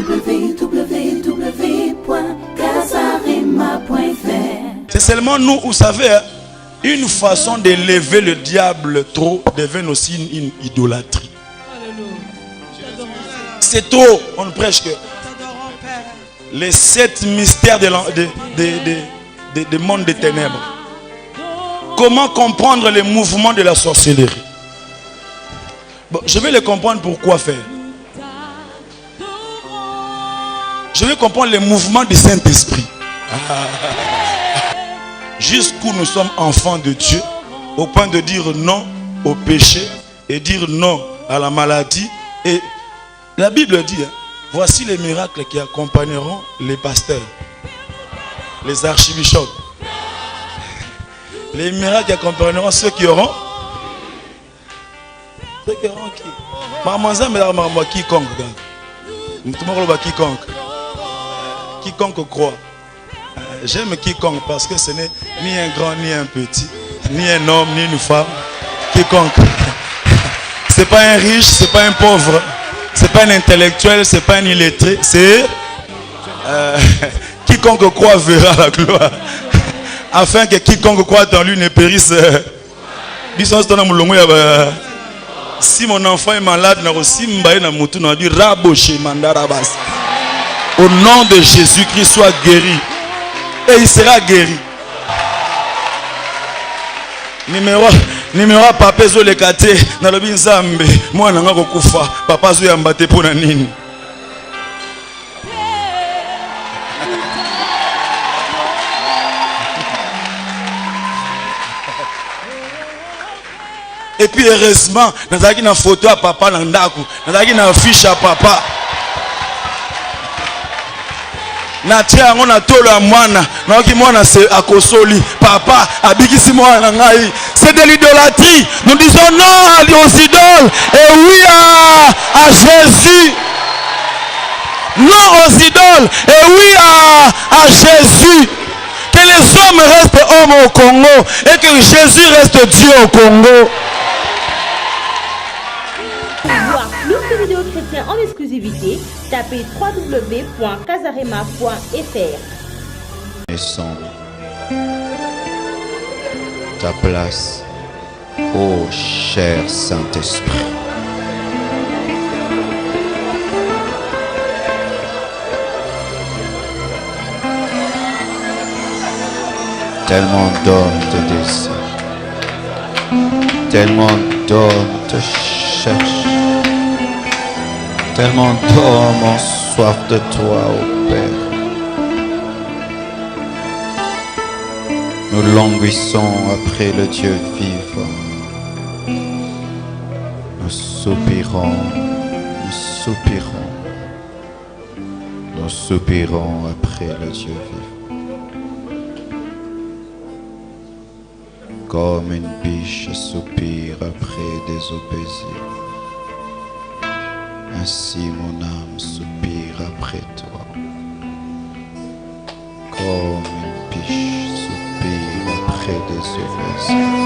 www.casarema.fr. C'est seulement nous, vous savez, une façon d'élever le diable trop devient aussi une idolâtrie. C'est trop, on ne prêche que les 7 mystères des mondes des ténèbres. Comment comprendre les mouvements de la sorcellerie? Bon, je vais les comprendre pour quoi faire. Je vais comprendre les mouvements du Saint-Esprit. Jusqu'où nous sommes enfants de Dieu, au point de dire non au péché et dire non à la maladie. Et la Bible dit, voici les miracles qui accompagneront les pasteurs, les archibishops. Les miracles qui accompagneront ceux qui auront. Ceux qui auront qui? Quiconque. Quiconque. Quiconque croit. J'aime quiconque parce que ce n'est ni un grand ni un petit, ni un homme ni une femme. Quiconque. C'est pas un riche, c'est pas un pauvre, c'est pas un intellectuel, c'est pas un illettré, c'est quiconque croit verra la gloire. Afin que quiconque croit en lui ne périsse. Si mon enfant est malade, au nom de Jésus-Christ, soit guéri. Et il sera guéri. Numéro papa zo lekate na lobi nzambe mwana nga kokufa papa zo yamba te pona nini. Et puis heureusement, nous avons une photo à papa dans ndaku, nous avons une affiche à papa. Na tia ngona tolo ya mwana, na ki mwana c'est akosoli, papa abikisi mwana ngai. C'est de l'idolâtrie. Nous disons non aux idoles et oui à Jésus. Non aux idoles et oui à Jésus. Que les hommes restent hommes au Congo et que Jésus reste Dieu au Congo. Pour voir plus de vidéos chrétiennes en exclusivité, tapez www.casarema.fr. Ensemble, ta place, ô cher Saint-Esprit. Tellement d'hommes te désirent, tellement d'hommes te cherchent, tellement d'hommes ont soif de toi, ô Père. Nous languissons après le Dieu vivant. Nous soupirons, nous soupirons, nous soupirons après le Dieu vivant. Comme une biche soupire après des eaux paisibles, ainsi mon âme soupire après toi. Comme une biche soupire après des eaux paisibles,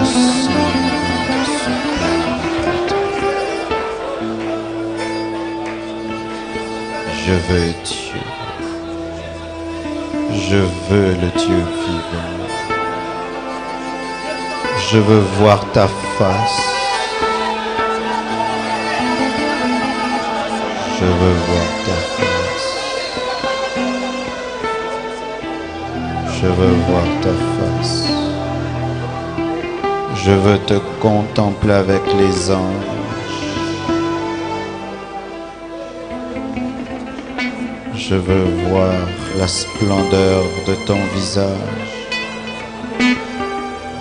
ainsi mon âme soupire après toi. Je veux Dieu, je veux le Dieu vivant. Je veux voir ta face. Je veux voir ta face. Je veux voir ta face. Je veux te contempler avec les anges. Je veux voir la splendeur de ton visage.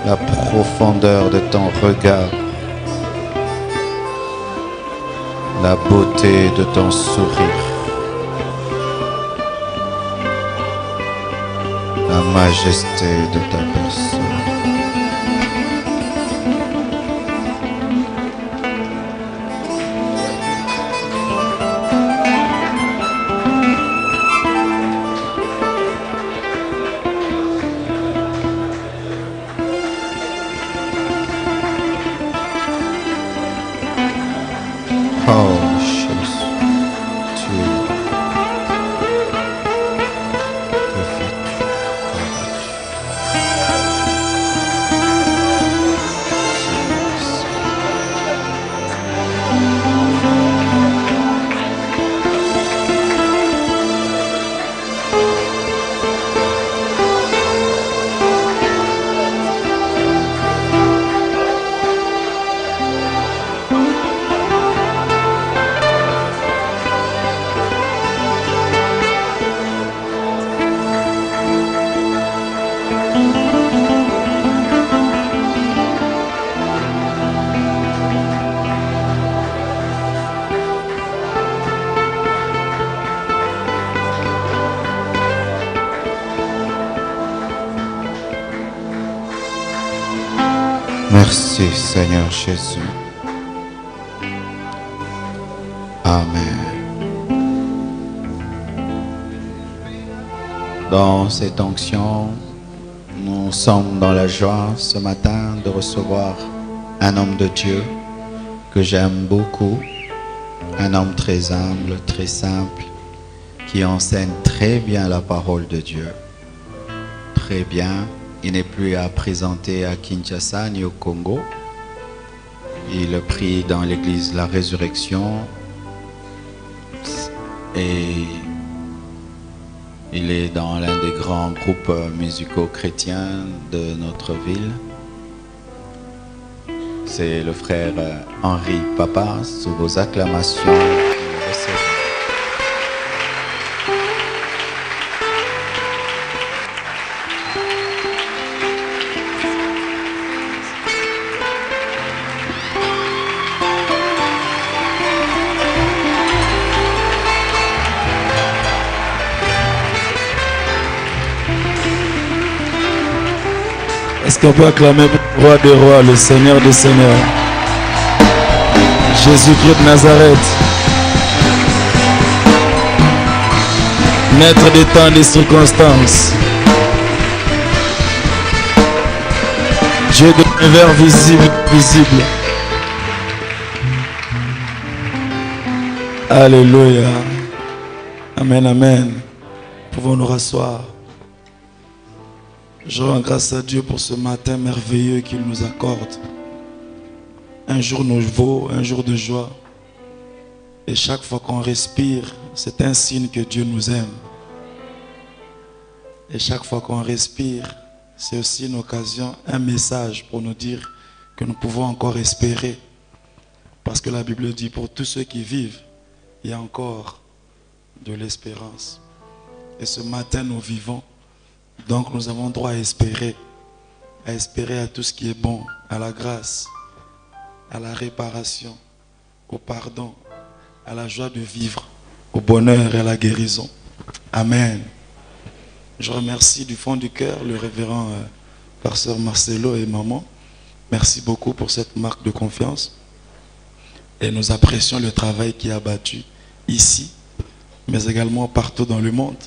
La profondeur de ton regard, la beauté de ton sourire, la majesté de ta personne. Oh Jésus, Merci Seigneur Jésus. Amen. Dans cette onction, nous sommes dans la joie ce matin de recevoir un homme de Dieu que j'aime beaucoup, un homme très humble, très simple, qui enseigne très bien la parole de Dieu. Très bien. Il n'est plus à présenter à Kinshasa ni au Congo. Il prie dans l'église La Résurrection et il est dans l'un des grands groupes musicaux chrétiens de notre ville. C'est le frère Henri Papa. Sous vos acclamations, Est-ce qu'on peut acclamer le roi des rois, le Seigneur des seigneurs, Jésus-Christ de Nazareth, maître des temps et des circonstances, Dieu de l'univers visible, visible. Alléluia. Amen, amen. Pouvons nous rasseoir. Je rends grâce à Dieu pour ce matin merveilleux qu'il nous accorde. Un jour nouveau, un jour de joie. Et chaque fois qu'on respire, c'est un signe que Dieu nous aime. Et chaque fois qu'on respire, c'est aussi une occasion, un message pour nous dire que nous pouvons encore espérer. Parce que la Bible dit, pour tous ceux qui vivent, il y a encore de l'espérance. Et ce matin, nous vivons. Donc nous avons droit à espérer à tout ce qui est bon, à la grâce, à la réparation, au pardon, à la joie de vivre, au bonheur et à la guérison. Amen. Je remercie du fond du cœur le révérend pasteur Marcelo et maman. Merci beaucoup pour cette marque de confiance. Et nous apprécions le travail qui est abattu ici, mais également partout dans le monde.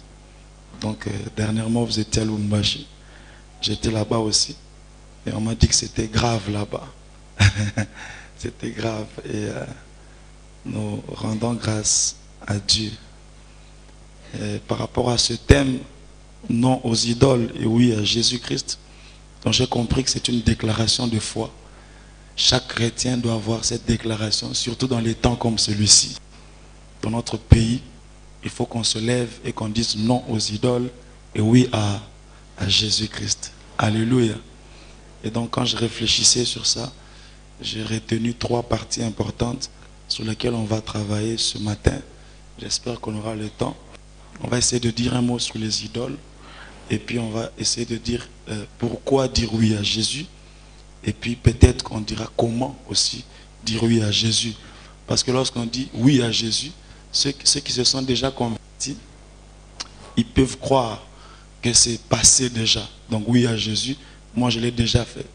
Donc, dernièrement, vous étiez à Lubumbashi. J'étais là-bas aussi. Et on m'a dit que c'était grave là-bas. C'était grave. Et nous rendons grâce à Dieu. Et par rapport à ce thème, non aux idoles et oui à Jésus-Christ, donc j'ai compris que c'est une déclaration de foi. Chaque chrétien doit avoir cette déclaration, surtout dans les temps comme celui-ci. Dans notre pays, il faut qu'on se lève et qu'on dise non aux idoles et oui à Jésus-Christ. Alléluia. Et donc quand je réfléchissais sur ça, j'ai retenu 3 parties importantes sur lesquelles on va travailler ce matin. J'espère qu'on aura le temps. On va essayer de dire un mot sur les idoles et puis on va essayer de dire pourquoi dire oui à Jésus et puis peut-être qu'on dira comment aussi dire oui à Jésus. Parce que lorsqu'on dit oui à Jésus, ceux qui se sont déjà convertis, ils peuvent croire que c'est passé déjà. Donc oui à Jésus, moi je l'ai déjà fait.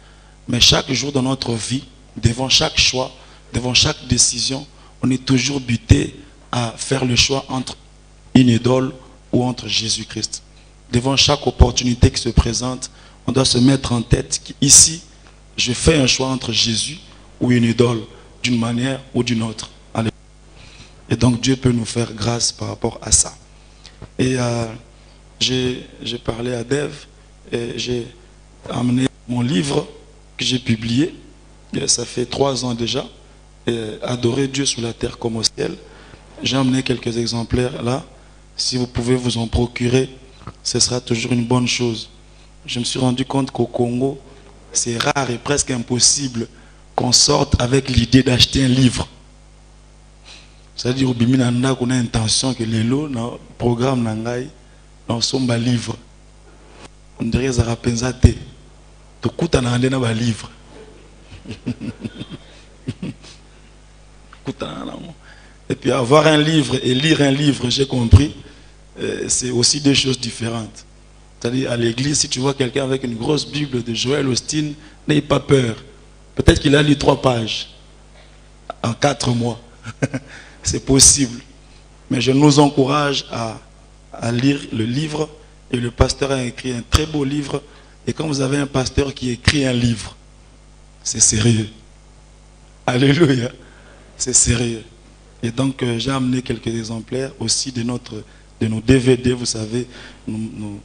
Mais chaque jour dans notre vie, devant chaque choix, devant chaque décision, on est toujours buté à faire le choix entre une idole ou entre Jésus-Christ. Devant chaque opportunité qui se présente, on doit se mettre en tête qu'ici, je fais un choix entre Jésus ou une idole, d'une manière ou d'une autre. Et donc Dieu peut nous faire grâce par rapport à ça. Et j'ai parlé à Dev et j'ai amené mon livre que j'ai publié. Et ça fait 3 ans déjà. Adorer Dieu sur la terre comme au ciel. J'ai amené quelques exemplaires là. Si vous pouvez vous en procurer, ce sera toujours une bonne chose. Je me suis rendu compte qu'au Congo, c'est rare et presque impossible qu'on sorte avec l'idée d'acheter un livre. C'est-à-dire qu'on a intention que les lots, dans le programme Nangai, dans son livre. On dirait que ça rapenzate. Tout coûte à un livre. Et puis avoir un livre et lire un livre, j'ai compris, c'est aussi des choses différentes. C'est-à-dire à l'église, si tu vois quelqu'un avec une grosse Bible de Joël Austin, n'aie pas peur. Peut-être qu'il a lu 3 pages en 4 mois. C'est possible. Mais je nous encourage à lire le livre. Et le pasteur a écrit un très beau livre. Et quand vous avez un pasteur qui écrit un livre, c'est sérieux. Alléluia. C'est sérieux. Et donc j'ai amené quelques exemplaires aussi de nos DVD. Vous savez, nous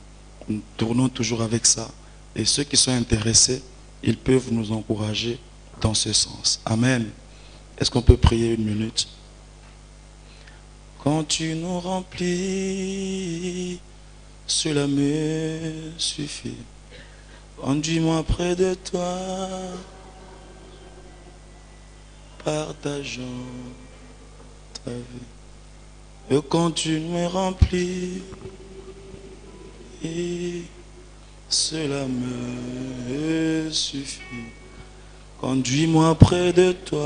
tournons toujours avec ça. Et ceux qui sont intéressés, ils peuvent nous encourager dans ce sens. Amen. Est-ce qu'on peut prier une minute? Quand tu nous remplis, cela me suffit. Conduis-moi près de toi, partageons ta vie. Et quand tu me remplis, cela me suffit. Conduis-moi près de toi,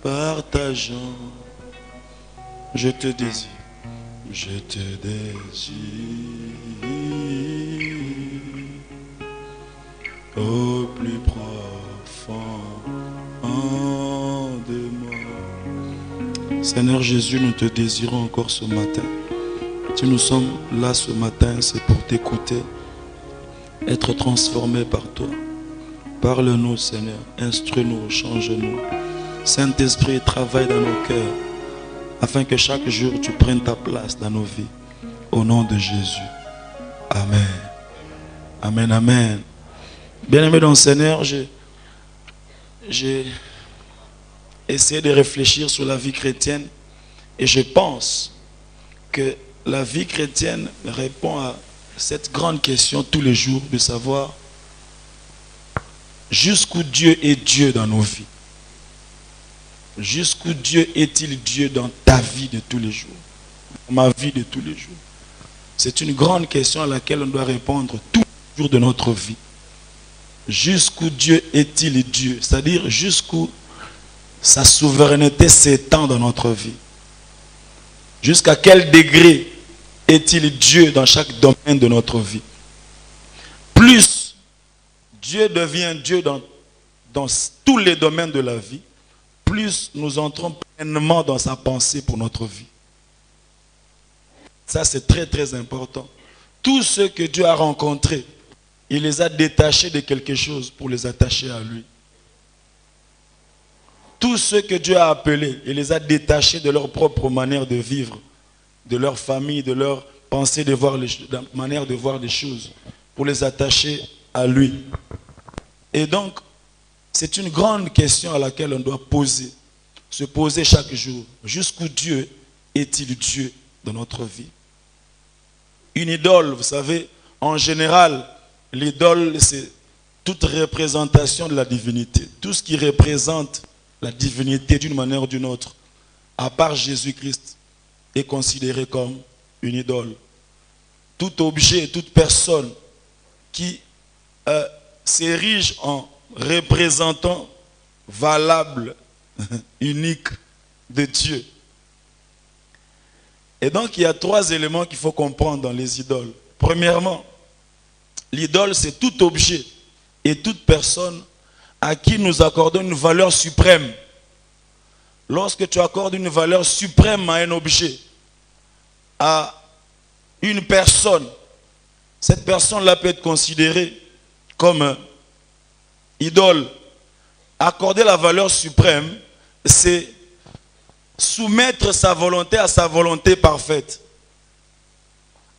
partageons. Je te désire, je te désire. Au plus profond de moi. Seigneur Jésus, nous te désirons encore ce matin. Si nous sommes là ce matin, c'est pour t'écouter, être transformés par toi. Parle-nous, Seigneur, instruis-nous, change-nous. Saint-Esprit, travaille dans nos cœurs, afin que chaque jour tu prennes ta place dans nos vies. Au nom de Jésus. Amen. Amen, amen. Bien-aimé dans le Seigneur, j'ai essayé de réfléchir sur la vie chrétienne et je pense que la vie chrétienne répond à cette grande question tous les jours de savoir jusqu'où Dieu est Dieu dans nos vies. Jusqu'où Dieu est-il Dieu dans ta vie de tous les jours, dans ma vie de tous les jours. C'est une grande question à laquelle on doit répondre tous les jours de notre vie. Jusqu'où Dieu est-il Dieu? C'est-à-dire jusqu'où sa souveraineté s'étend dans notre vie. Jusqu'à quel degré est-il Dieu dans chaque domaine de notre vie? Plus Dieu devient Dieu dans tous les domaines de la vie, plus nous entrons pleinement dans sa pensée pour notre vie. Ça, c'est très très important. Tous ceux que Dieu a rencontrés, il les a détachés de quelque chose pour les attacher à lui. Tous ceux que Dieu a appelés, il les a détachés de leur propre manière de vivre, de leur famille, de leur pensée, de manière de voir les choses, pour les attacher à lui. Et donc, c'est une grande question à laquelle on doit se poser chaque jour. Jusqu'où Dieu est-il Dieu dans notre vie? Une idole, vous savez, en général, l'idole, c'est toute représentation de la divinité. Tout ce qui représente la divinité d'une manière ou d'une autre, à part Jésus-Christ, est considéré comme une idole. Tout objet, toute personne qui s'érige en représentant valable, unique de Dieu. Et donc, il y a 3 éléments qu'il faut comprendre dans les idoles. Premièrement, l'idole, c'est tout objet et toute personne à qui nous accordons une valeur suprême. Lorsque tu accordes une valeur suprême à un objet, à une personne, cette personne-là peut être considérée comme idole. Accorder la valeur suprême, c'est soumettre sa volonté à sa volonté parfaite.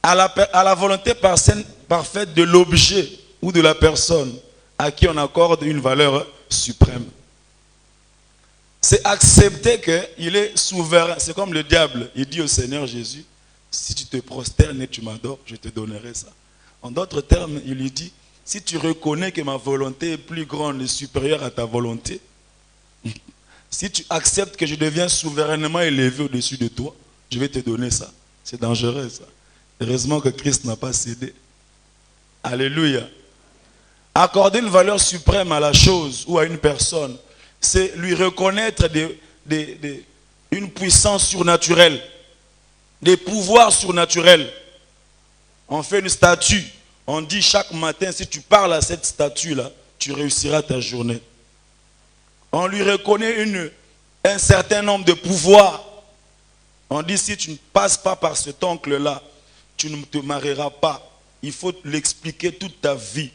À la volonté parfaite de l'objet ou de la personne à qui on accorde une valeur suprême. C'est accepter qu'il est souverain. C'est comme le diable. Il dit au Seigneur Jésus, si tu te prosternes et tu m'adores, je te donnerai ça. En d'autres termes, il lui dit, si tu reconnais que ma volonté est plus grande et supérieure à ta volonté, si tu acceptes que je deviens souverainement élevé au-dessus de toi, je vais te donner ça. C'est dangereux ça. Heureusement que Christ n'a pas cédé. Alléluia. Accorder une valeur suprême à la chose ou à une personne, c'est lui reconnaître une puissance surnaturelle, des pouvoirs surnaturels. On fait une statue On dit chaque matin, si tu parles à cette statue-là, tu réussiras ta journée. On lui reconnaît un certain nombre de pouvoirs. On dit, si tu ne passes pas par cet oncle-là, tu ne te marieras pas. Il faut l'expliquer toute ta vie.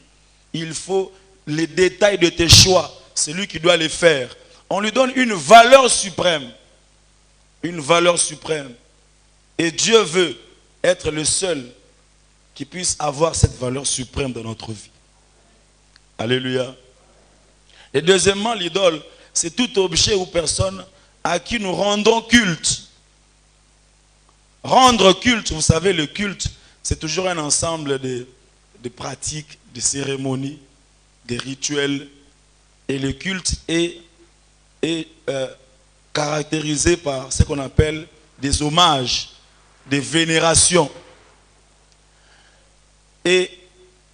Il faut les détails de tes choix. C'est lui qui doit les faire. On lui donne une valeur suprême. Une valeur suprême. Et Dieu veut être le seul qui puisse avoir cette valeur suprême dans notre vie. Alléluia. Et deuxièmement, l'idole, c'est tout objet ou personne à qui nous rendons culte. Rendre culte, vous savez, le culte, c'est toujours un ensemble de pratiques, de cérémonies, des rituels. Et le culte est caractérisé par ce qu'on appelle des hommages, des vénérations. Et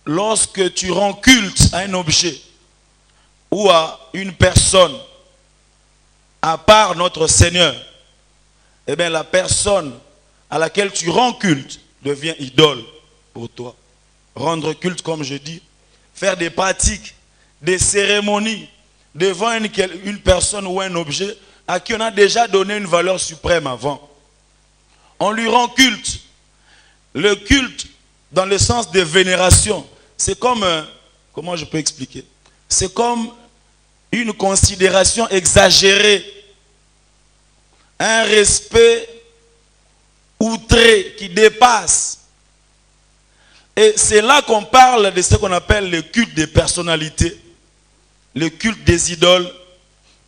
lorsque tu rends culte à un objet ou à une personne, à part notre Seigneur, eh bien la personne à laquelle tu rends culte devient idole pour toi. Rendre culte, comme je dis, faire des pratiques, des cérémonies devant une personne ou un objet à qui on a déjà donné une valeur suprême avant. On lui rend culte. Le culte, dans le sens de vénération, c'est comme, comment je peux expliquer? C'est comme une considération exagérée, un respect outré qui dépasse. Et c'est là qu'on parle de ce qu'on appelle le culte des personnalités, le culte des idoles,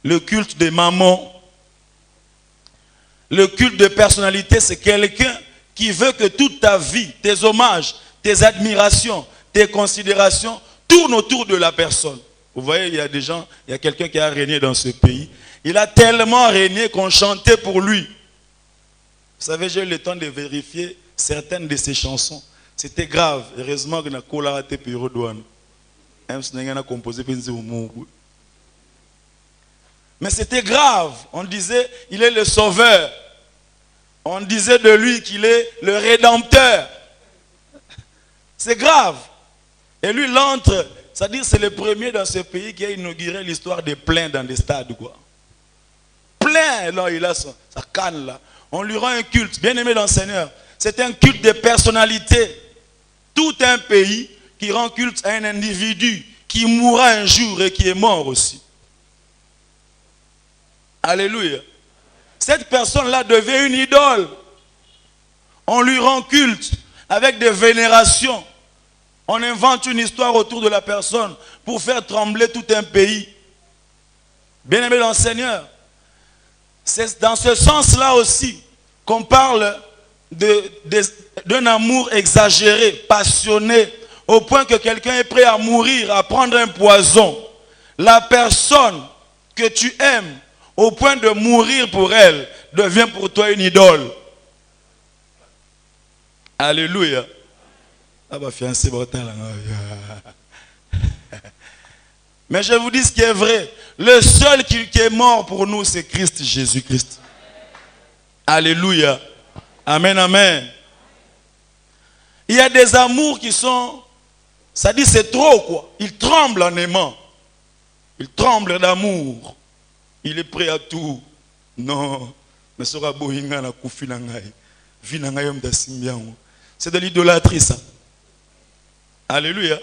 le culte des mammons. Le culte de personnalité, c'est quelqu'un qui veut que toute ta vie, tes hommages, tes admirations, tes considérations tournent autour de la personne. Vous voyez, il y a des gens, il y a quelqu'un qui a régné dans ce pays. Il a tellement régné qu'on chantait pour lui. Vous savez, j'ai eu le temps de vérifier certaines de ses chansons. C'était grave. Heureusement que nous avons été douane. Mais c'était grave. On disait, il est le sauveur. On disait de lui qu'il est le rédempteur. C'est grave. Et lui, l'entre, c'est-à-dire c'est le premier dans ce pays qui a inauguré l'histoire des pleins dans des stades, quoi. Plein, là, il a sa canne, là. On lui rend un culte, bien aimé dans le Seigneur. C'est un culte de personnalité. Tout un pays qui rend culte à un individu qui mourra un jour et qui est mort aussi. Alléluia. Cette personne-là devient une idole. On lui rend culte avec des vénérations. On invente une histoire autour de la personne pour faire trembler tout un pays. Bien aimé dans le Seigneur. C'est dans ce sens-là aussi qu'on parle d'un amour exagéré, passionné, au point que quelqu'un est prêt à mourir, à prendre un poison. La personne que tu aimes, au point de mourir pour elle, devient pour toi une idole. Alléluia. Ah bah fiancé, mais je vous dis ce qui est vrai. Le seul qui est mort pour nous, c'est Christ, Jésus-Christ. Alléluia. Amen, amen. Il y a des amours qui sont, ça dit c'est trop quoi. Il tremble en aimant. Il tremble d'amour. Il est prêt à tout. Non. Mais sera bohinga na kufi na ngai. Vi na ngai yom da simbiango. C'est de l'idolâtrie ça. Alléluia.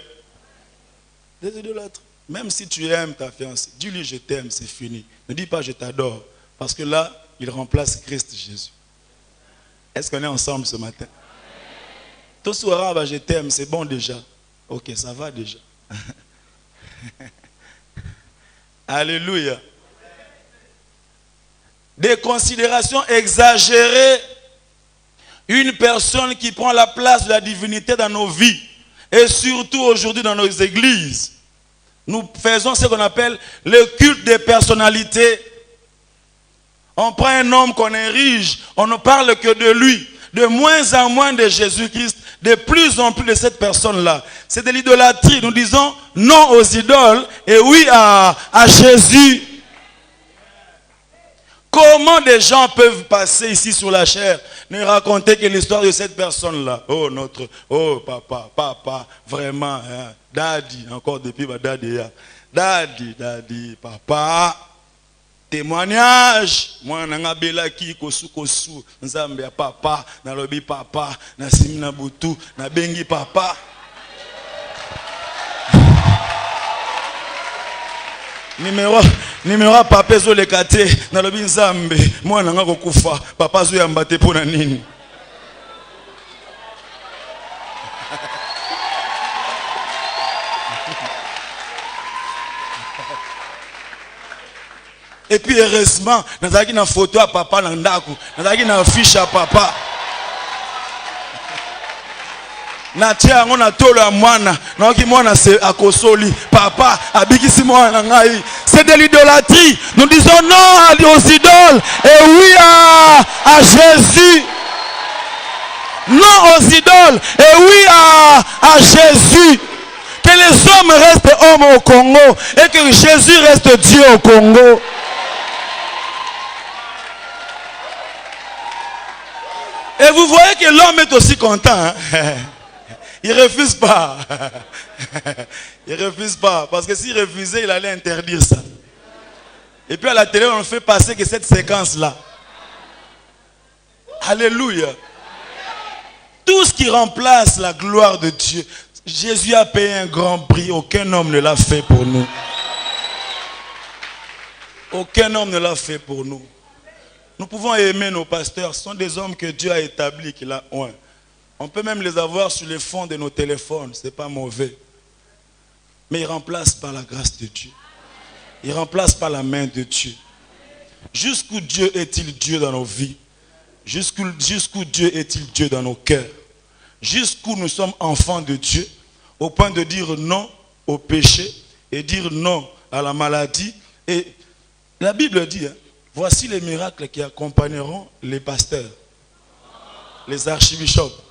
Des idolâtres. Même si tu aimes ta fiancée, dis-lui je t'aime, c'est fini. Ne dis pas je t'adore. Parce que là, il remplace Christ Jésus. Est-ce qu'on est ensemble ce matin? Tout ce soir, je t'aime, c'est bon déjà. Ok, ça va déjà. Alléluia. Des considérations exagérées. Une personne qui prend la place de la divinité dans nos vies. Et surtout aujourd'hui dans nos églises. Nous faisons ce qu'on appelle le culte des personnalités. On prend un homme qu'on érige, on ne parle que de lui. De moins en moins de Jésus-Christ, de plus en plus de cette personne-là. C'est de l'idolâtrie. Nous disons non aux idoles et oui à Jésus. Comment des gens peuvent passer ici sur la chair ne racontez que l'histoire de cette personne-là. Oh, oh, papa, vraiment, hein. Daddy, encore depuis ma daddy. Daddy, papa. Témoignage. Moi, nanga belaki kosu, nzambe ya papa, na lobi papa, na simina butu, na bengi papa. Numéro papa zo le kate na lobi nzambe moi nanga kokufa papa zo yamba te pona nini. Et puis heureusement nazaki na photo à papa na ndako nazaki na affiche à papa na tia ngo na tolo ya mwana na ki mwana se akosoli papa abikisi mwana ngai. C'est de l'idolâtrie. Nous disons non aux idoles et oui à Jésus. Non aux idoles et oui à Jésus. Que les hommes restent hommes au Congo et que Jésus reste Dieu au Congo. Et vous voyez que l'homme est aussi content. Hein? Il ne refuse pas. Il ne refuse pas. Parce que s'il refusait, il allait interdire ça. Et puis à la télé, on ne fait passer que cette séquence-là. Alléluia. Tout ce qui remplace la gloire de Dieu. Jésus a payé un grand prix. Aucun homme ne l'a fait pour nous. Aucun homme ne l'a fait pour nous. Nous pouvons aimer nos pasteurs. Ce sont des hommes que Dieu a établis, qu'il a oint. On peut même les avoir sur les fonds de nos téléphones. Ce n'est pas mauvais. Mais ils remplacent par la grâce de Dieu. Ils remplacent par la main de Dieu. Jusqu'où Dieu est-il Dieu dans nos vies? Jusqu'où Dieu est-il Dieu dans nos cœurs? Jusqu'où nous sommes enfants de Dieu, au point de dire non au péché et dire non à la maladie. Et la Bible dit, hein, voici les miracles qui accompagneront les pasteurs, les archibishops.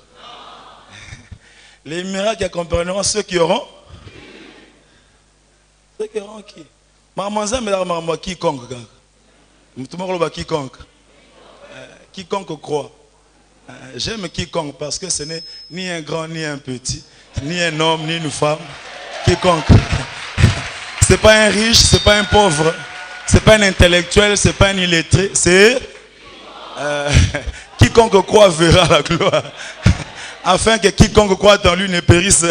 Les miracles qui accompagneront ceux qui auront. Ceux qui auront qui? Maman, quiconque. Quiconque. Quiconque croit. J'aime quiconque parce que ce n'est ni un grand ni un petit, ni un homme ni une femme. Quiconque. Ce n'est pas un riche, ce n'est pas un pauvre, ce n'est pas un intellectuel, ce n'est pas un illettré. C'est quiconque croit verra la gloire. Afin que quiconque croit en lui ne périsse.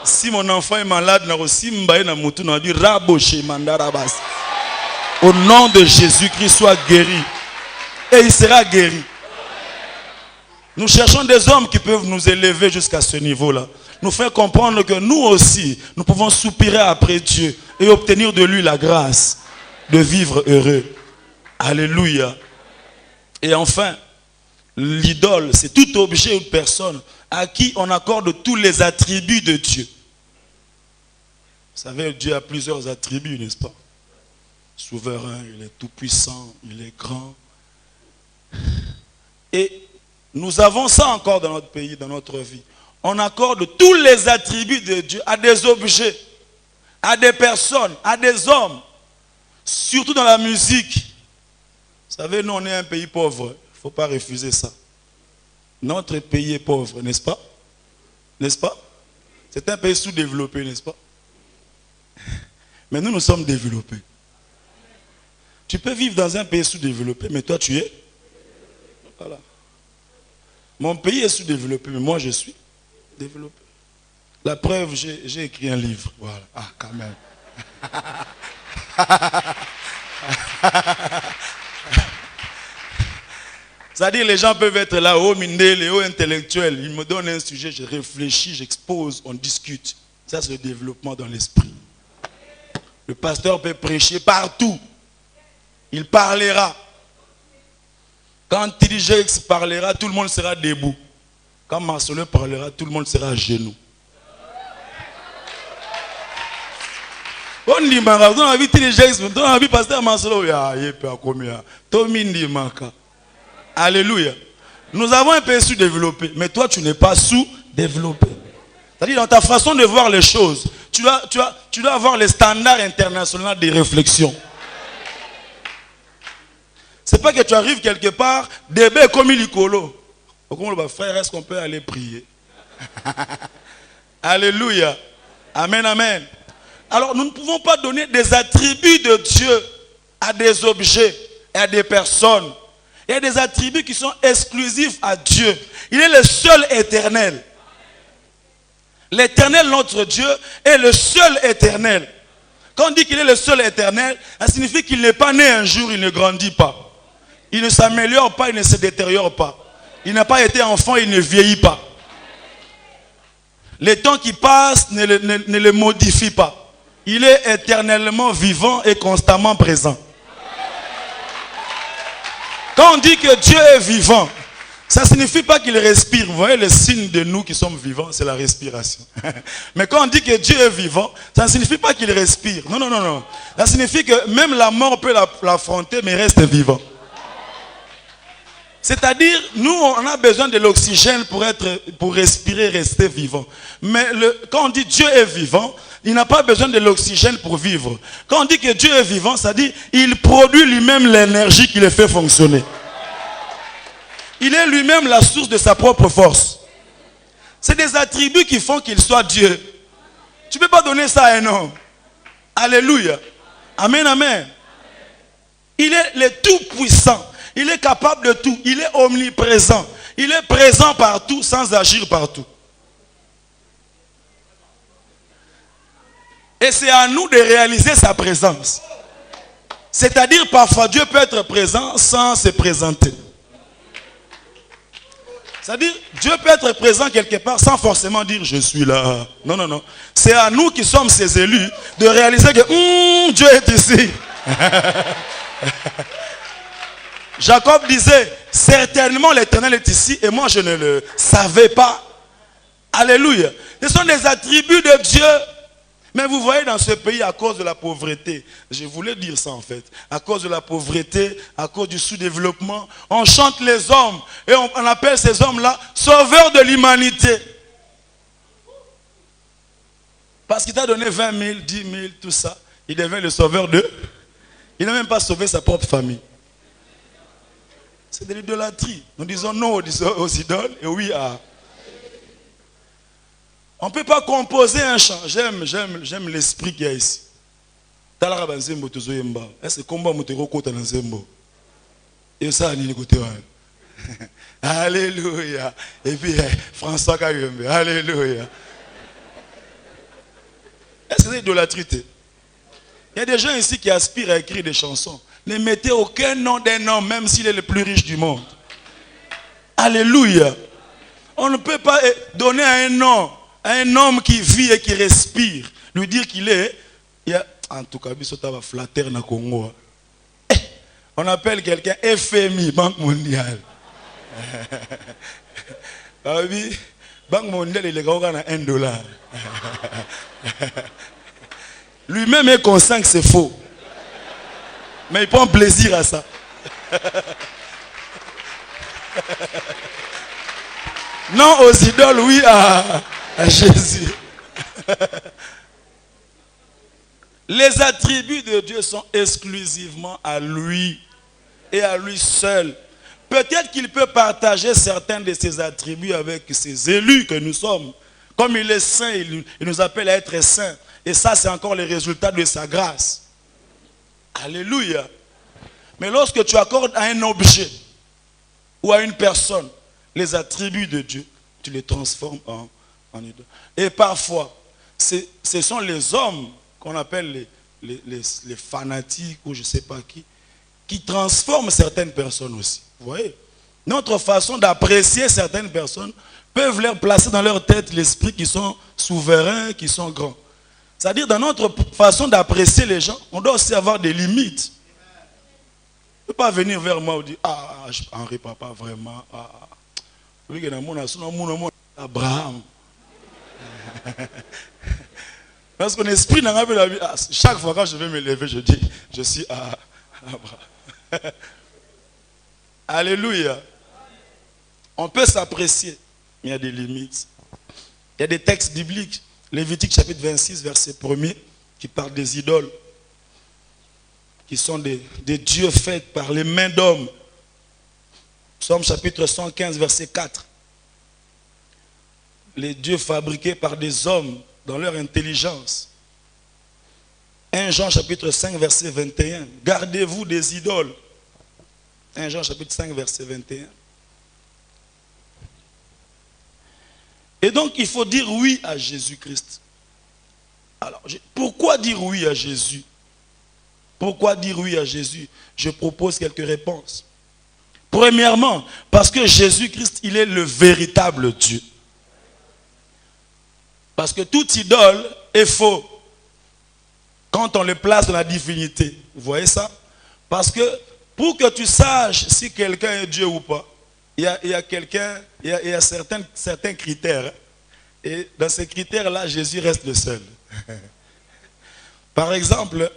Si mon enfant est malade, au nom de Jésus-Christ, soit guéri. Et il sera guéri. Nous cherchons des hommes qui peuvent nous élever jusqu'à ce niveau-là. Nous faire comprendre que nous aussi, nous pouvons soupirer après Dieu et obtenir de lui la grâce de vivre heureux. Alléluia. Et enfin, l'idole, c'est tout objet ou personne à qui on accorde tous les attributs de Dieu. Vous savez, Dieu a plusieurs attributs, n'est-ce pas? Souverain, il est tout puissant, il est grand. Et nous avons ça encore dans notre pays, dans notre vie. On accorde tous les attributs de Dieu à des objets, à des personnes, à des hommes. Surtout dans la musique. Vous savez, nous on est un pays pauvre. Il ne faut pas refuser ça. Notre pays est pauvre, n'est-ce pas? N'est-ce pas? C'est un pays sous-développé, n'est-ce pas? Mais nous sommes développés. Tu peux vivre dans un pays sous-développé, mais toi tu es. Voilà. Mon pays est sous-développé, mais moi je suis développé. La preuve, j'ai écrit un livre. Voilà. Ah, quand même. C'est-à-dire les gens peuvent être là, haut mindé, haut intellectuel. Ils me donnent un sujet, je réfléchis, j'expose, on discute. Ça c'est le développement dans l'esprit. Le pasteur peut prêcher partout. Il parlera. Quand Tilijex parlera, tout le monde sera debout. Quand Marcelin parlera, tout le monde sera à genoux. On dit, on a vu Tilijex, on a vu pasteur Marcelin. Alléluia. Nous avons un pays sous-développé, mais toi tu n'es pas sous-développé. C'est-à-dire dans ta façon de voir les choses, tu dois avoir les standards internationaux de réflexion. C'est pas que tu arrives quelque part, bébé comme il colo. Comme frère, est-ce qu'on peut aller prier? Alléluia. Amen, amen. Alors nous ne pouvons pas donner des attributs de Dieu à des objets et à des personnes. Il y a des attributs qui sont exclusifs à Dieu. Il est le seul éternel. L'éternel, notre Dieu, est le seul éternel. Quand on dit qu'il est le seul éternel, ça signifie qu'il n'est pas né un jour, il ne grandit pas. Il ne s'améliore pas, il ne se détériore pas. Il n'a pas été enfant, il ne vieillit pas. Les temps qui passent ne le modifient pas. Il est éternellement vivant et constamment présent. Quand on dit que Dieu est vivant, ça ne signifie pas qu'il respire. Vous voyez, le signe de nous qui sommes vivants, c'est la respiration. Mais quand on dit que Dieu est vivant, ça ne signifie pas qu'il respire. Non, non, non, non. Ça signifie que même la mort peut l'affronter, mais reste vivant. C'est-à-dire, nous, on a besoin de l'oxygène pour respirer, rester vivant. Mais quand on dit Dieu est vivant, il n'a pas besoin de l'oxygène pour vivre. Quand on dit que Dieu est vivant, ça dit il produit lui-même l'énergie qui le fait fonctionner. Il est lui-même la source de sa propre force. C'est des attributs qui font qu'il soit Dieu. Tu ne peux pas donner ça à un homme. Alléluia. Amen, amen. Il est le tout-puissant. Il est capable de tout. Il est omniprésent. Il est présent partout sans agir partout. Et c'est à nous de réaliser sa présence. C'est-à-dire parfois Dieu peut être présent sans se présenter. C'est-à-dire Dieu peut être présent quelque part sans forcément dire je suis là. Non, non, non. C'est à nous qui sommes ses élus de réaliser que Dieu est ici. Jacob disait certainement l'Éternel est ici et moi je ne le savais pas. Alléluia. Ce sont des attributs de Dieu. Mais vous voyez dans ce pays, à cause de la pauvreté, je voulais dire ça en fait, à cause de la pauvreté, à cause du sous-développement, on chante les hommes et on appelle ces hommes-là sauveurs de l'humanité. Parce qu'il t'a donné 20 000, 10 000, tout ça, il devient le sauveur de... Il n'a même pas sauvé sa propre famille. C'est de l'idolâtrie. Nous disons non aux idoles et oui à... On ne peut pas composer un chant. J'aime l'esprit qu'il y a ici. Est-ce que combat et ça alléluia. Et puis François Kayembe. Alléluia. Est-ce que c'est idolâtrie? Il y a des gens ici qui aspirent à écrire des chansons. Ne mettez aucun nom d'un homme, même s'il est le plus riche du monde. Alléluia. On ne peut pas donner un homme qui vit et qui respire, lui dire qu'il est, en tout cas, il flatter dans le Congo. On appelle quelqu'un FMI, Banque mondiale. Banque mondiale, il est à $1. Lui-même est conscient que c'est faux. Mais il prend plaisir à ça. Non aux idoles, oui à Jésus. Les attributs de Dieu sont exclusivement à lui et à lui seul. Peut-être qu'il peut partager certains de ses attributs avec ses élus que nous sommes. Comme il est saint, il nous appelle à être saints. Et ça, c'est encore le résultat de sa grâce. Alléluia. Mais lorsque tu accordes à un objet ou à une personne les attributs de Dieu, tu les transformes en idole. Et parfois, ce sont les hommes qu'on appelle les fanatiques ou je ne sais pas qui transforment certaines personnes aussi. Vous voyez? Notre façon d'apprécier certaines personnes peuvent leur placer dans leur tête l'esprit qui sont souverains, qui sont grands. C'est-à-dire, dans notre façon d'apprécier les gens, on doit aussi avoir des limites. Ne pas venir vers moi et dire, Henri Papa, vraiment, Abraham. Parce que l'esprit n'a pas vu. Chaque fois quand je vais me lever, je dis, je suis Abraham. Alléluia. On peut s'apprécier, mais il y a des limites. Il y a des textes bibliques. Lévitique chapitre 26, verset 1er, qui parle des idoles. qui sont des dieux faits par les mains d'hommes. Psaume chapitre 115, verset 4. Les dieux fabriqués par des hommes dans leur intelligence. 1 Jean chapitre 5, verset 21. Gardez-vous des idoles. 1 Jean chapitre 5, verset 21. Et donc, il faut dire oui à Jésus-Christ. Alors, pourquoi dire oui à Jésus? Pourquoi dire oui à Jésus? Je propose quelques réponses. Premièrement, parce que Jésus-Christ, il est le véritable Dieu. Parce que toute idole est faux quand on le place dans la divinité. Vous voyez ça? Parce que pour que tu saches si quelqu'un est Dieu ou pas, il y a certains critères. Et dans ces critères-là, Jésus reste le seul. Par exemple,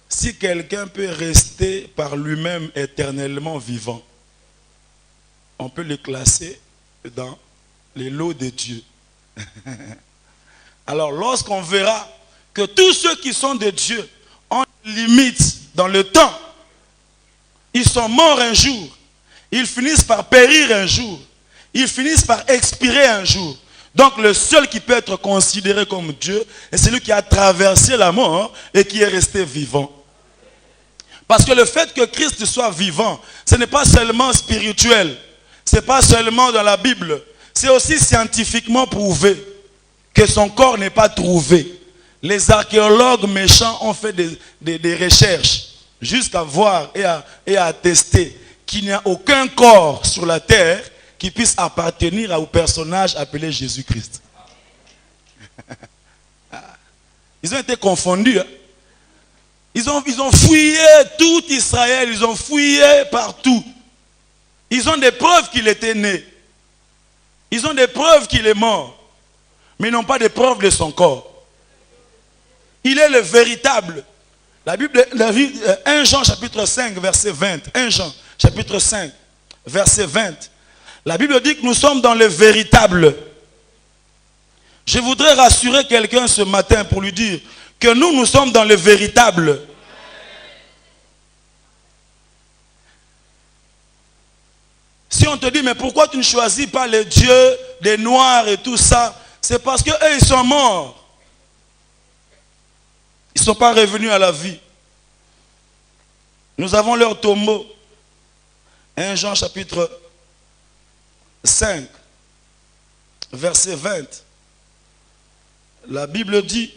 si quelqu'un peut rester par lui-même éternellement vivant, on peut le classer dans les lots de Dieu. Alors, lorsqu'on verra que tous ceux qui sont de Dieu ont une limite dans le temps, ils sont morts un jour, ils finissent par périr un jour, ils finissent par expirer un jour. Donc, le seul qui peut être considéré comme Dieu est celui qui a traversé la mort et qui est resté vivant. Parce que le fait que Christ soit vivant, ce n'est pas seulement spirituel, ce n'est pas seulement dans la Bible, c'est aussi scientifiquement prouvé que son corps n'est pas trouvé. Les archéologues méchants ont fait des recherches jusqu'à voir et à attester qu'il n'y a aucun corps sur la terre qui puisse appartenir au personnage appelé Jésus-Christ. Ils ont été confondus. Hein? Ils ont fouillé tout Israël, ils ont fouillé partout. Ils ont des preuves qu'il était né. Ils ont des preuves qu'il est mort. Mais ils n'ont pas de preuves de son corps. Il est le véritable. La Bible, 1 Jean chapitre 5, verset 20. 1 Jean chapitre 5, verset 20. La Bible dit que nous sommes dans le véritable. Je voudrais rassurer quelqu'un ce matin pour lui dire que nous sommes dans le véritable. Si on te dit, mais pourquoi tu ne choisis pas les dieux des Noirs et tout ça? C'est parce qu'eux, ils sont morts. Ils ne sont pas revenus à la vie. Nous avons leur tombeau. 1 Jean chapitre 5, verset 20. La Bible dit,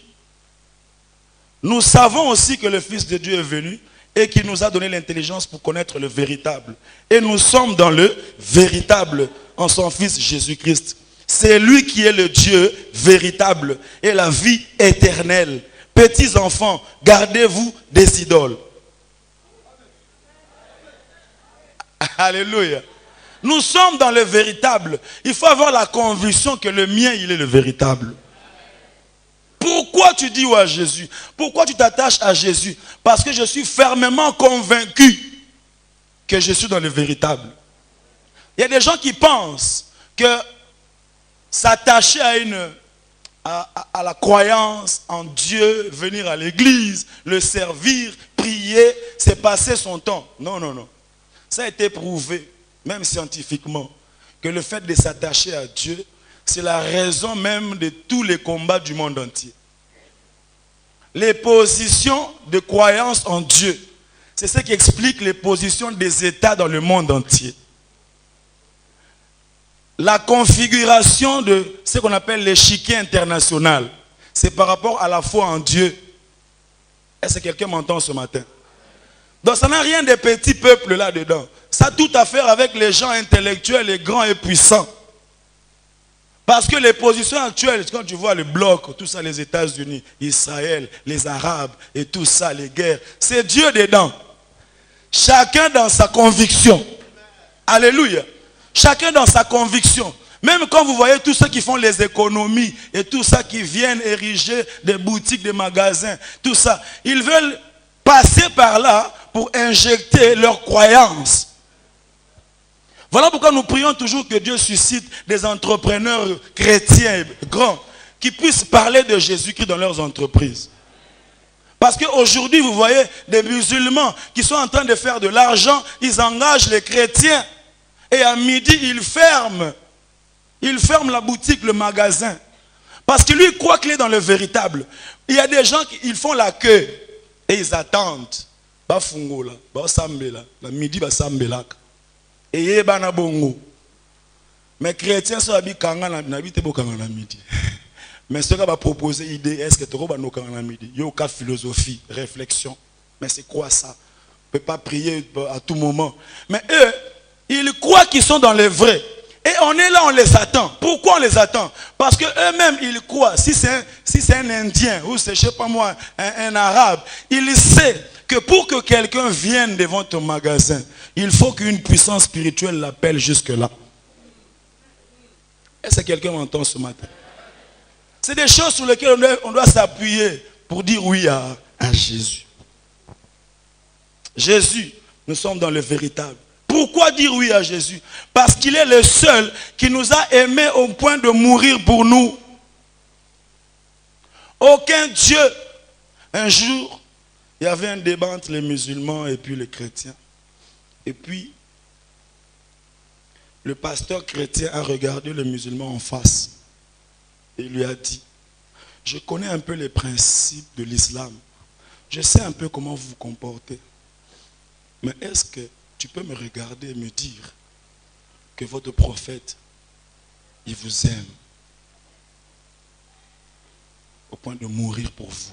nous savons aussi que le Fils de Dieu est venu et qu'il nous a donné l'intelligence pour connaître le véritable. Et nous sommes dans le véritable en son Fils Jésus-Christ. C'est lui qui est le Dieu véritable et la vie éternelle. Petits enfants, gardez-vous des idoles. Alléluia. Nous sommes dans le véritable. Il faut avoir la conviction que le mien, il est le véritable. Pourquoi tu dis oui à Jésus? Pourquoi tu t'attaches à Jésus? Parce que je suis fermement convaincu que je suis dans le véritable. Il y a des gens qui pensent que s'attacher à la croyance en Dieu, venir à l'église, le servir, prier, c'est passer son temps. Non, non, non. Ça a été prouvé, même scientifiquement, que le fait de s'attacher à Dieu, c'est la raison même de tous les combats du monde entier. Les positions de croyance en Dieu, c'est ce qui explique les positions des États dans le monde entier. La configuration de ce qu'on appelle l'échiquier international, c'est par rapport à la foi en Dieu. Est-ce que quelqu'un m'entend ce matin? Donc ça n'a rien de petits peuples là-dedans. Ça a tout à faire avec les gens intellectuels, les grands et puissants. Parce que les positions actuelles, quand tu vois le bloc, tout ça, les États-Unis, Israël, les Arabes et tout ça, les guerres, c'est Dieu dedans. Chacun dans sa conviction. Alléluia. Chacun dans sa conviction. Même quand vous voyez tous ceux qui font les économies et tout ça qui viennent ériger des boutiques, des magasins, tout ça, ils veulent passer par là pour injecter leurs croyances. Voilà pourquoi nous prions toujours que Dieu suscite des entrepreneurs chrétiens grands qui puissent parler de Jésus-Christ dans leurs entreprises. Parce qu'aujourd'hui, vous voyez des musulmans qui sont en train de faire de l'argent, ils engagent les chrétiens. Et à midi, ils ferment. Ils ferment la boutique, le magasin. Parce que lui croit qu'il est dans le véritable. Il y a des gens qui ils font la queue. Et ils attendent. Ba fungo la, ba sambela, la midi ba sambela. Et yeba na bongo. Mais chrétiens sont habillés kanga na bité bo kanga na midi. Mais ce qui va proposer idée, est-ce que tu vas nous kanga na midi? Il y a aucune philosophie, réflexion. Mais c'est quoi ça? On ne peut pas prier à tout moment. Mais eux, ils croient qu'ils sont dans le vrai. Et on est là, on les attend. Pourquoi on les attend? Parce qu'eux-mêmes, ils croient. Si c'est un Indien ou c'est, je ne sais pas moi, un Arabe, il sait que pour que quelqu'un vienne devant ton magasin, il faut qu'une puissance spirituelle l'appelle jusque-là. Est-ce que quelqu'un m'entend ce matin? C'est des choses sur lesquelles on doit s'appuyer pour dire oui à Jésus. Jésus, nous sommes dans le véritable. Pourquoi dire oui à Jésus? Parce qu'il est le seul qui nous a aimés au point de mourir pour nous. Aucun Dieu. Un jour, il y avait un débat entre les musulmans et puis les chrétiens. Et puis, le pasteur chrétien a regardé le musulman en face. Et il lui a dit, je connais un peu les principes de l'islam. Je sais un peu comment vous vous comportez. Mais est-ce que tu peux me regarder et me dire que votre prophète, il vous aime au point de mourir pour vous?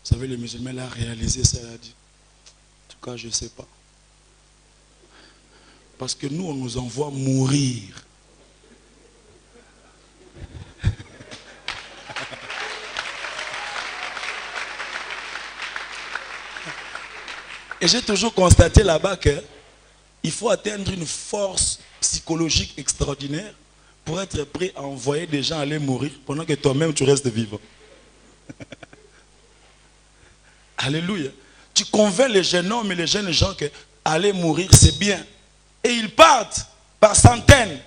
Vous savez, le musulman l'a réalisé, ça, il a dit, en tout cas, je ne sais pas. Parce que nous, on nous envoie mourir. Et j'ai toujours constaté là-bas qu'il faut atteindre une force psychologique extraordinaire pour être prêt à envoyer des gens aller mourir pendant que toi-même tu restes vivant. Alléluia. Tu convaincs les jeunes hommes et les jeunes gens que aller mourir c'est bien. Et ils partent par centaines.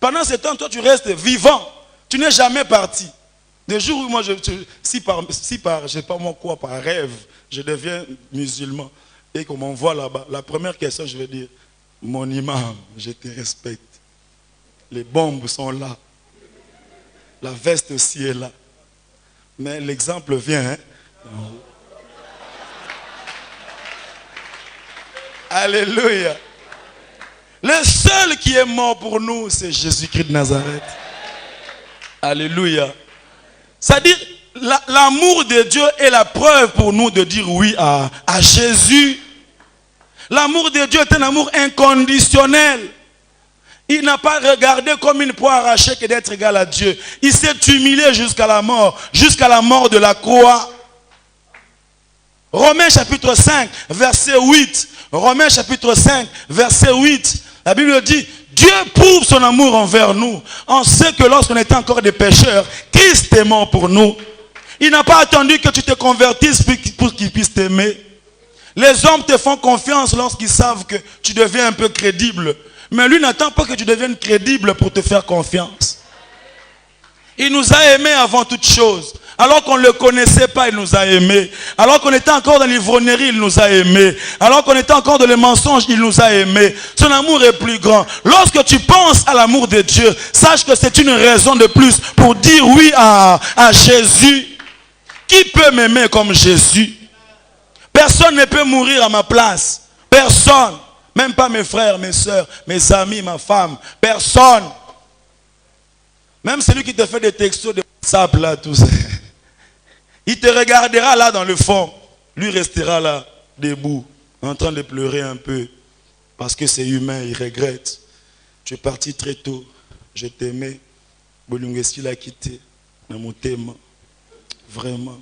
Pendant ce temps, toi tu restes vivant. Tu n'es jamais parti. Des jours où moi, si par je sais pas moi quoi, par rêve, je deviens musulman. Et qu'on m'envoie là-bas, la première question, je vais dire, mon imam, je te respecte. Les bombes sont là. La veste aussi est là. Mais l'exemple vient. Hein? Alléluia. Le seul qui est mort pour nous, c'est Jésus-Christ de Nazareth. Alléluia. C'est-à-dire, l'amour de Dieu est la preuve pour nous de dire oui à Jésus. L'amour de Dieu est un amour inconditionnel. Il n'a pas regardé comme une proie arrachée que d'être égal à Dieu. Il s'est humilié jusqu'à la mort de la croix. Romains chapitre 5, verset 8. Romains chapitre 5, verset 8. La Bible dit, Dieu prouve son amour envers nous. On sait que lorsqu'on était encore des pécheurs, Christ est mort pour nous. Il n'a pas attendu que tu te convertisses pour qu'il puisse t'aimer. Les hommes te font confiance lorsqu'ils savent que tu deviens un peu crédible. Mais lui n'attend pas que tu deviennes crédible pour te faire confiance. Il nous a aimés avant toute chose. Alors qu'on ne le connaissait pas, il nous a aimés. Alors qu'on était encore dans l'ivrognerie, il nous a aimés. Alors qu'on était encore dans les mensonges, il nous a aimés. Son amour est plus grand. Lorsque tu penses à l'amour de Dieu, sache que c'est une raison de plus pour dire oui à Jésus. Qui peut m'aimer comme Jésus? Personne ne peut mourir à ma place. Personne. Même pas mes frères, mes soeurs, mes amis, ma femme. Personne. Même celui qui te fait des textos de WhatsApp là, tout ça. Il te regardera là dans le fond. Lui restera là, debout, en train de pleurer un peu. Parce que c'est humain, il regrette. Tu es parti très tôt. Je t'aimais. Bolungesi l'a quitté. Dans mon thème. Vraiment.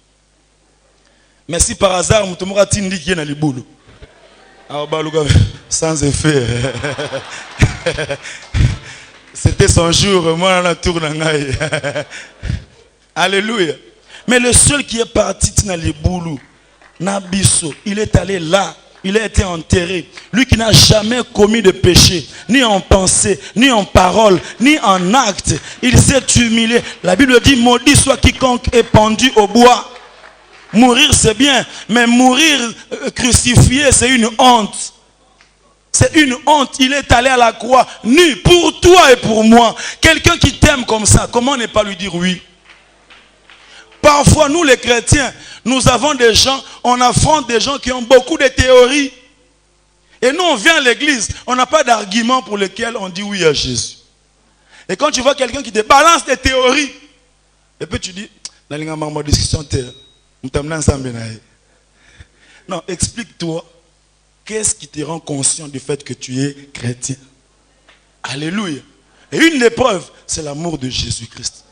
Mais si par hasard, Moutoumora Tindi qui est dans les boules. Sans effet. C'était son jour. Moi, on a tourné. Alléluia. Mais le seul qui est parti dans les boules, Nabiso, il est allé là il a été enterré. Lui qui n'a jamais commis de péché, ni en pensée, ni en parole, ni en acte. Il s'est humilié. La Bible dit, maudit soit quiconque est pendu au bois. Mourir c'est bien, mais mourir crucifié c'est une honte. C'est une honte. Il est allé à la croix nu pour toi et pour moi. Quelqu'un qui t'aime comme ça, comment ne pas lui dire oui? Parfois, nous les chrétiens, nous avons des gens, on affronte des gens qui ont beaucoup de théories. Et nous, on vient à l'église, on n'a pas d'argument pour lequel on dit oui à Jésus. Et quand tu vois quelqu'un qui te balance des théories, et puis tu dis, non, explique-toi. Qu'est-ce qui te rend conscient du fait que tu es chrétien? Alléluia. Et une des preuves, c'est l'amour de Jésus-Christ.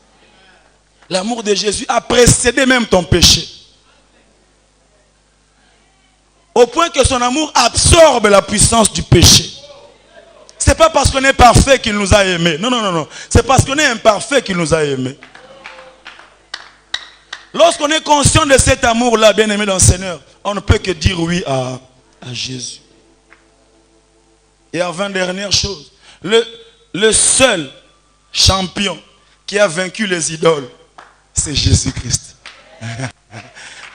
L'amour de Jésus a précédé même ton péché. Au point que son amour absorbe la puissance du péché. Ce n'est pas parce qu'on est parfait qu'il nous a aimés. Non, non, non, non. C'est parce qu'on est imparfait qu'il nous a aimés. Lorsqu'on est conscient de cet amour-là, bien-aimé dans le Seigneur, on ne peut que dire oui à Jésus. Et avant-dernière chose, le seul champion qui a vaincu les idoles, c'est Jésus-Christ.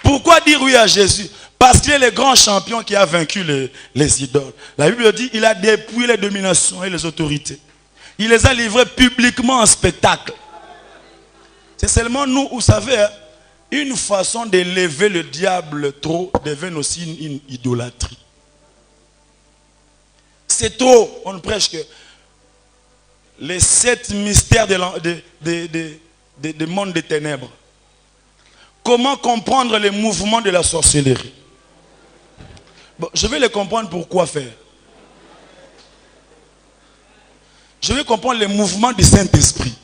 Pourquoi dire oui à Jésus? Parce qu'il est le grand champion qui a vaincu les idoles. La Bible dit qu'il a dépouillé les dominations et les autorités. Il les a livrées publiquement en spectacle. C'est seulement nous, vous savez, hein, une façon d'élever le diable trop devient aussi une idolâtrie. C'est trop. On ne prêche que les 7 mystères des mondes des ténèbres. Comment comprendre les mouvements de la sorcellerie? Bon, je vais les comprendre pour quoi faire. Je vais comprendre les mouvements du Saint-Esprit.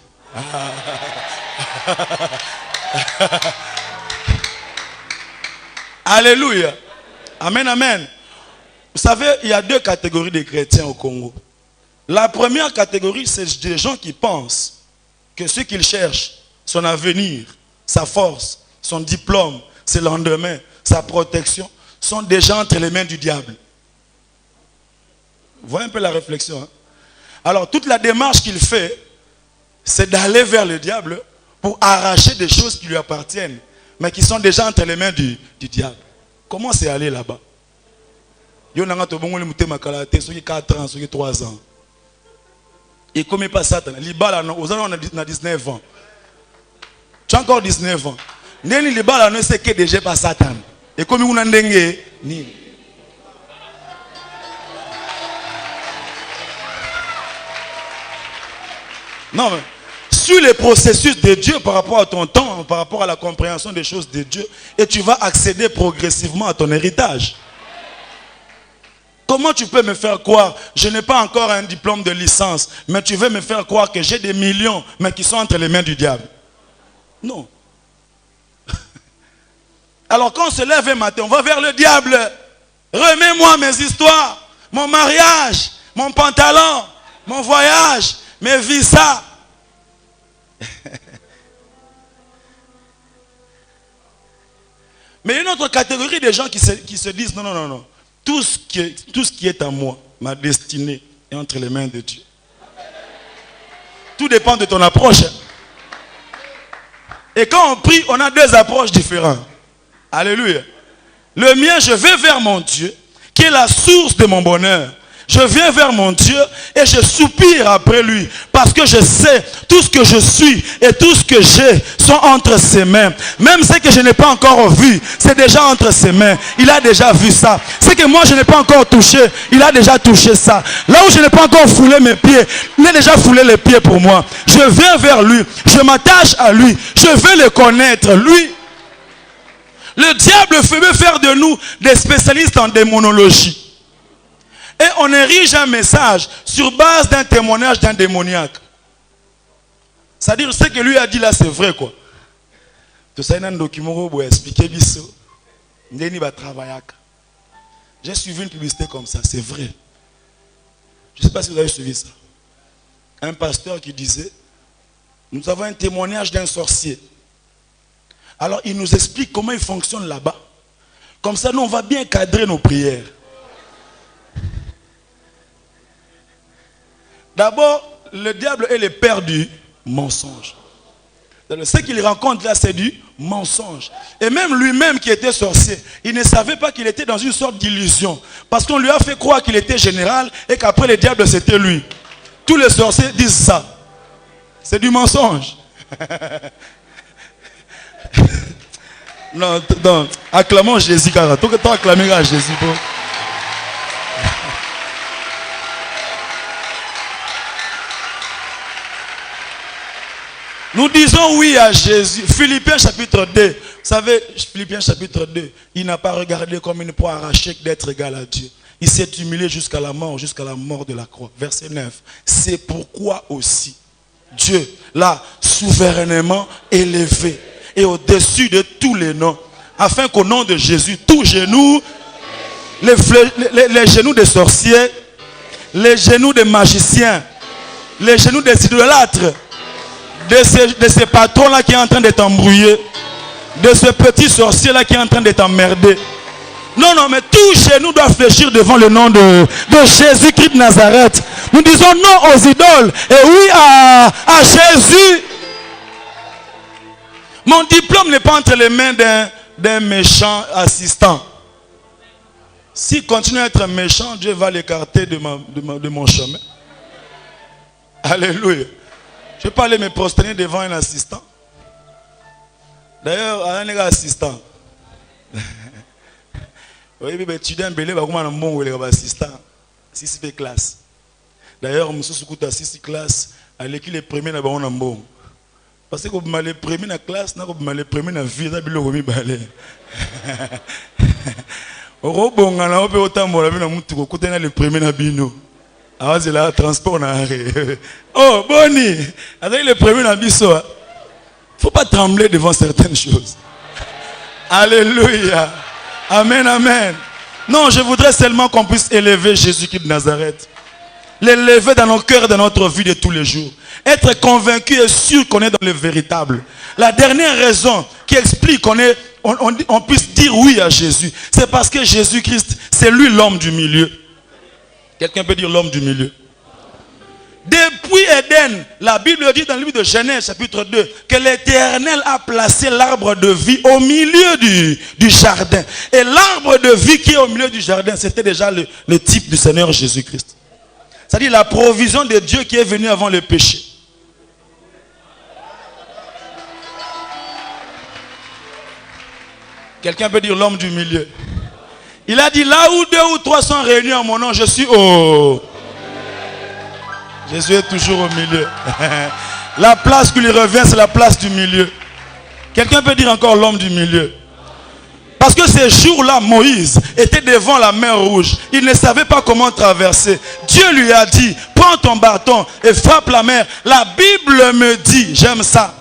Alléluia. Amen, amen. Vous savez, il y a 2 catégories de chrétiens au Congo. La première catégorie, c'est des gens qui pensent que ce qu'ils cherchent, son avenir, sa force, son diplôme, ses lendemains, sa protection, sont déjà entre les mains du diable. Vous voyez un peu la réflexion, hein? Alors, toute la démarche qu'il fait, c'est d'aller vers le diable pour arracher des choses qui lui appartiennent, mais qui sont déjà entre les mains du diable. Comment c'est aller là-bas? Il y a 4 ans, 3 ans. Et comme il passe Satan, aux années on a 19 ans. Tu as encore 19 ans. Neni libala ne sait que déjà pas Satan. Et comme on a ndenge ni. Non mais suis le processus de Dieu par rapport à ton temps, par rapport à la compréhension des choses de Dieu, et tu vas accéder progressivement à ton héritage. Comment tu peux me faire croire, je n'ai pas encore un diplôme de licence, mais tu veux me faire croire que j'ai des millions, mais qui sont entre les mains du diable? Non. Alors quand on se lève un matin, on va vers le diable. Remets-moi mes histoires, mon mariage, mon pantalon, mon voyage, mes visas. Mais il y a une autre catégorie de gens qui se disent non, non, non, non. Tout ce qui est à moi, ma destinée, est entre les mains de Dieu. Tout dépend de ton approche. Et quand on prie, on a 2 approches différentes. Alléluia. Le mien, je vais vers mon Dieu, qui est la source de mon bonheur. Je viens vers mon Dieu et je soupire après lui. Parce que je sais, tout ce que je suis et tout ce que j'ai sont entre ses mains. Même ce que je n'ai pas encore vu, c'est déjà entre ses mains. Il a déjà vu ça. Ce que moi je n'ai pas encore touché, il a déjà touché ça. Là où je n'ai pas encore foulé mes pieds, il a déjà foulé les pieds pour moi. Je viens vers lui, je m'attache à lui, je veux le connaître, lui. Le diable veut faire de nous des spécialistes en démonologie. Et on érige un message sur base d'un témoignage d'un démoniaque. C'est-à-dire, ce que lui a dit là, c'est vrai, quoi. Tout ça, il y a un document pour expliquer biso. J'ai suivi une publicité comme ça, c'est vrai. Je ne sais pas si vous avez suivi ça. Un pasteur qui disait, nous avons un témoignage d'un sorcier. Alors, il nous explique comment il fonctionne là-bas. Comme ça, nous, on va bien cadrer nos prières. D'abord, le diable est le père du mensonge. Ce qu'il rencontre là, c'est du mensonge. Et même lui-même qui était sorcier, il ne savait pas qu'il était dans une sorte d'illusion. Parce qu'on lui a fait croire qu'il était général et qu'après le diable, c'était lui. Tous les sorciers disent ça. C'est du mensonge. Non, acclamons Jésus, car tout que tu acclames à Jésus. Bon. Nous disons oui à Jésus. Philippiens chapitre 2. Vous savez, Philippiens chapitre 2, il n'a pas regardé comme une proie arrachée d'être égal à Dieu. Il s'est humilié jusqu'à la mort de la croix. Verset 9. C'est pourquoi aussi Dieu l'a souverainement élevé et au-dessus de tous les noms, afin qu'au nom de Jésus, tous genoux, les genoux des sorciers, les genoux des magiciens, les genoux des idolâtres, de ces patrons-là qui est en train de t'embrouiller, de ce petit sorcier-là qui est en train de t'emmerder. Non, mais tous chez nous doivent fléchir devant le nom de Jésus-Christ de Nazareth. Nous disons non aux idoles et oui à Jésus. Mon diplôme n'est pas entre les mains d'un méchant assistant. S'il continue à être méchant, Dieu va l'écarter de mon chemin. Alléluia. Je ne vais pas aller me prosterner devant un assistant. D'ailleurs, un assistant. Oui, mais tu dois me un bon assistant. Si c'est classe. D'ailleurs, je suis en classe. Avec les premiers, je suis bon. Parce que je suis premier dans la classe, je suis premier dans la vie. Je suis premier. Le premier dans Bino. Ah, c'est là, transport n'a rien. Oh, Boni, avec le premier dans Bisso, il ne faut pas trembler devant certaines choses. Alléluia. Amen, amen. Non, je voudrais seulement qu'on puisse élever Jésus-Christ de Nazareth. L'élever dans nos cœurs, dans notre vie de tous les jours. Être convaincu et sûr qu'on est dans le véritable. La dernière raison qui explique qu'on puisse dire oui à Jésus, c'est parce que Jésus-Christ, c'est lui l'homme du milieu. Quelqu'un peut dire l'homme du milieu. Depuis Éden, la Bible dit dans le livre de Genèse chapitre 2 que l'Éternel a placé l'arbre de vie au milieu du jardin. Et l'arbre de vie qui est au milieu du jardin, c'était déjà le type du Seigneur Jésus-Christ. C'est-à-dire la provision de Dieu qui est venue avant le péché. Quelqu'un peut dire l'homme du milieu. Il a dit là où 2 ou 3 sont réunis en mon nom, je suis au... Jésus est toujours au milieu. La place qui lui revient, c'est la place du milieu. Quelqu'un peut dire encore l'homme du milieu. Parce que ces jours-là, Moïse était devant la mer Rouge. Il ne savait pas comment traverser. Dieu lui a dit, prends ton bâton et frappe la mer. La Bible me dit, j'aime ça.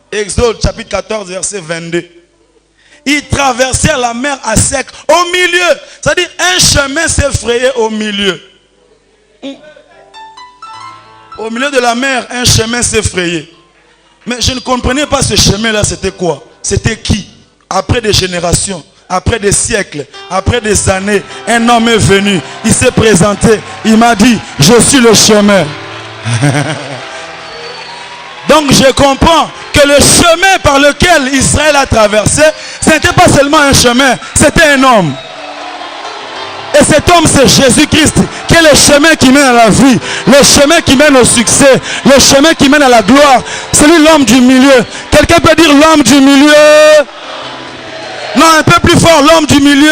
Exode chapitre 14, verset 22. Ils traversèrent la mer à sec, au milieu. C'est-à-dire, un chemin s'est frayé au milieu. Au milieu de la mer, un chemin s'est frayé. Mais je ne comprenais pas ce chemin-là, c'était quoi? C'était qui? Après des générations, après des siècles, après des années, un homme est venu, il s'est présenté, il m'a dit, je suis le chemin. Donc je comprends que le chemin par lequel Israël a traversé, ce n'était pas seulement un chemin, c'était un homme. Et cet homme, c'est Jésus-Christ, qui est le chemin qui mène à la vie, le chemin qui mène au succès, le chemin qui mène à la gloire. C'est lui l'homme du milieu. Quelqu'un peut dire l'homme du milieu? Non, un peu plus fort, l'homme du milieu.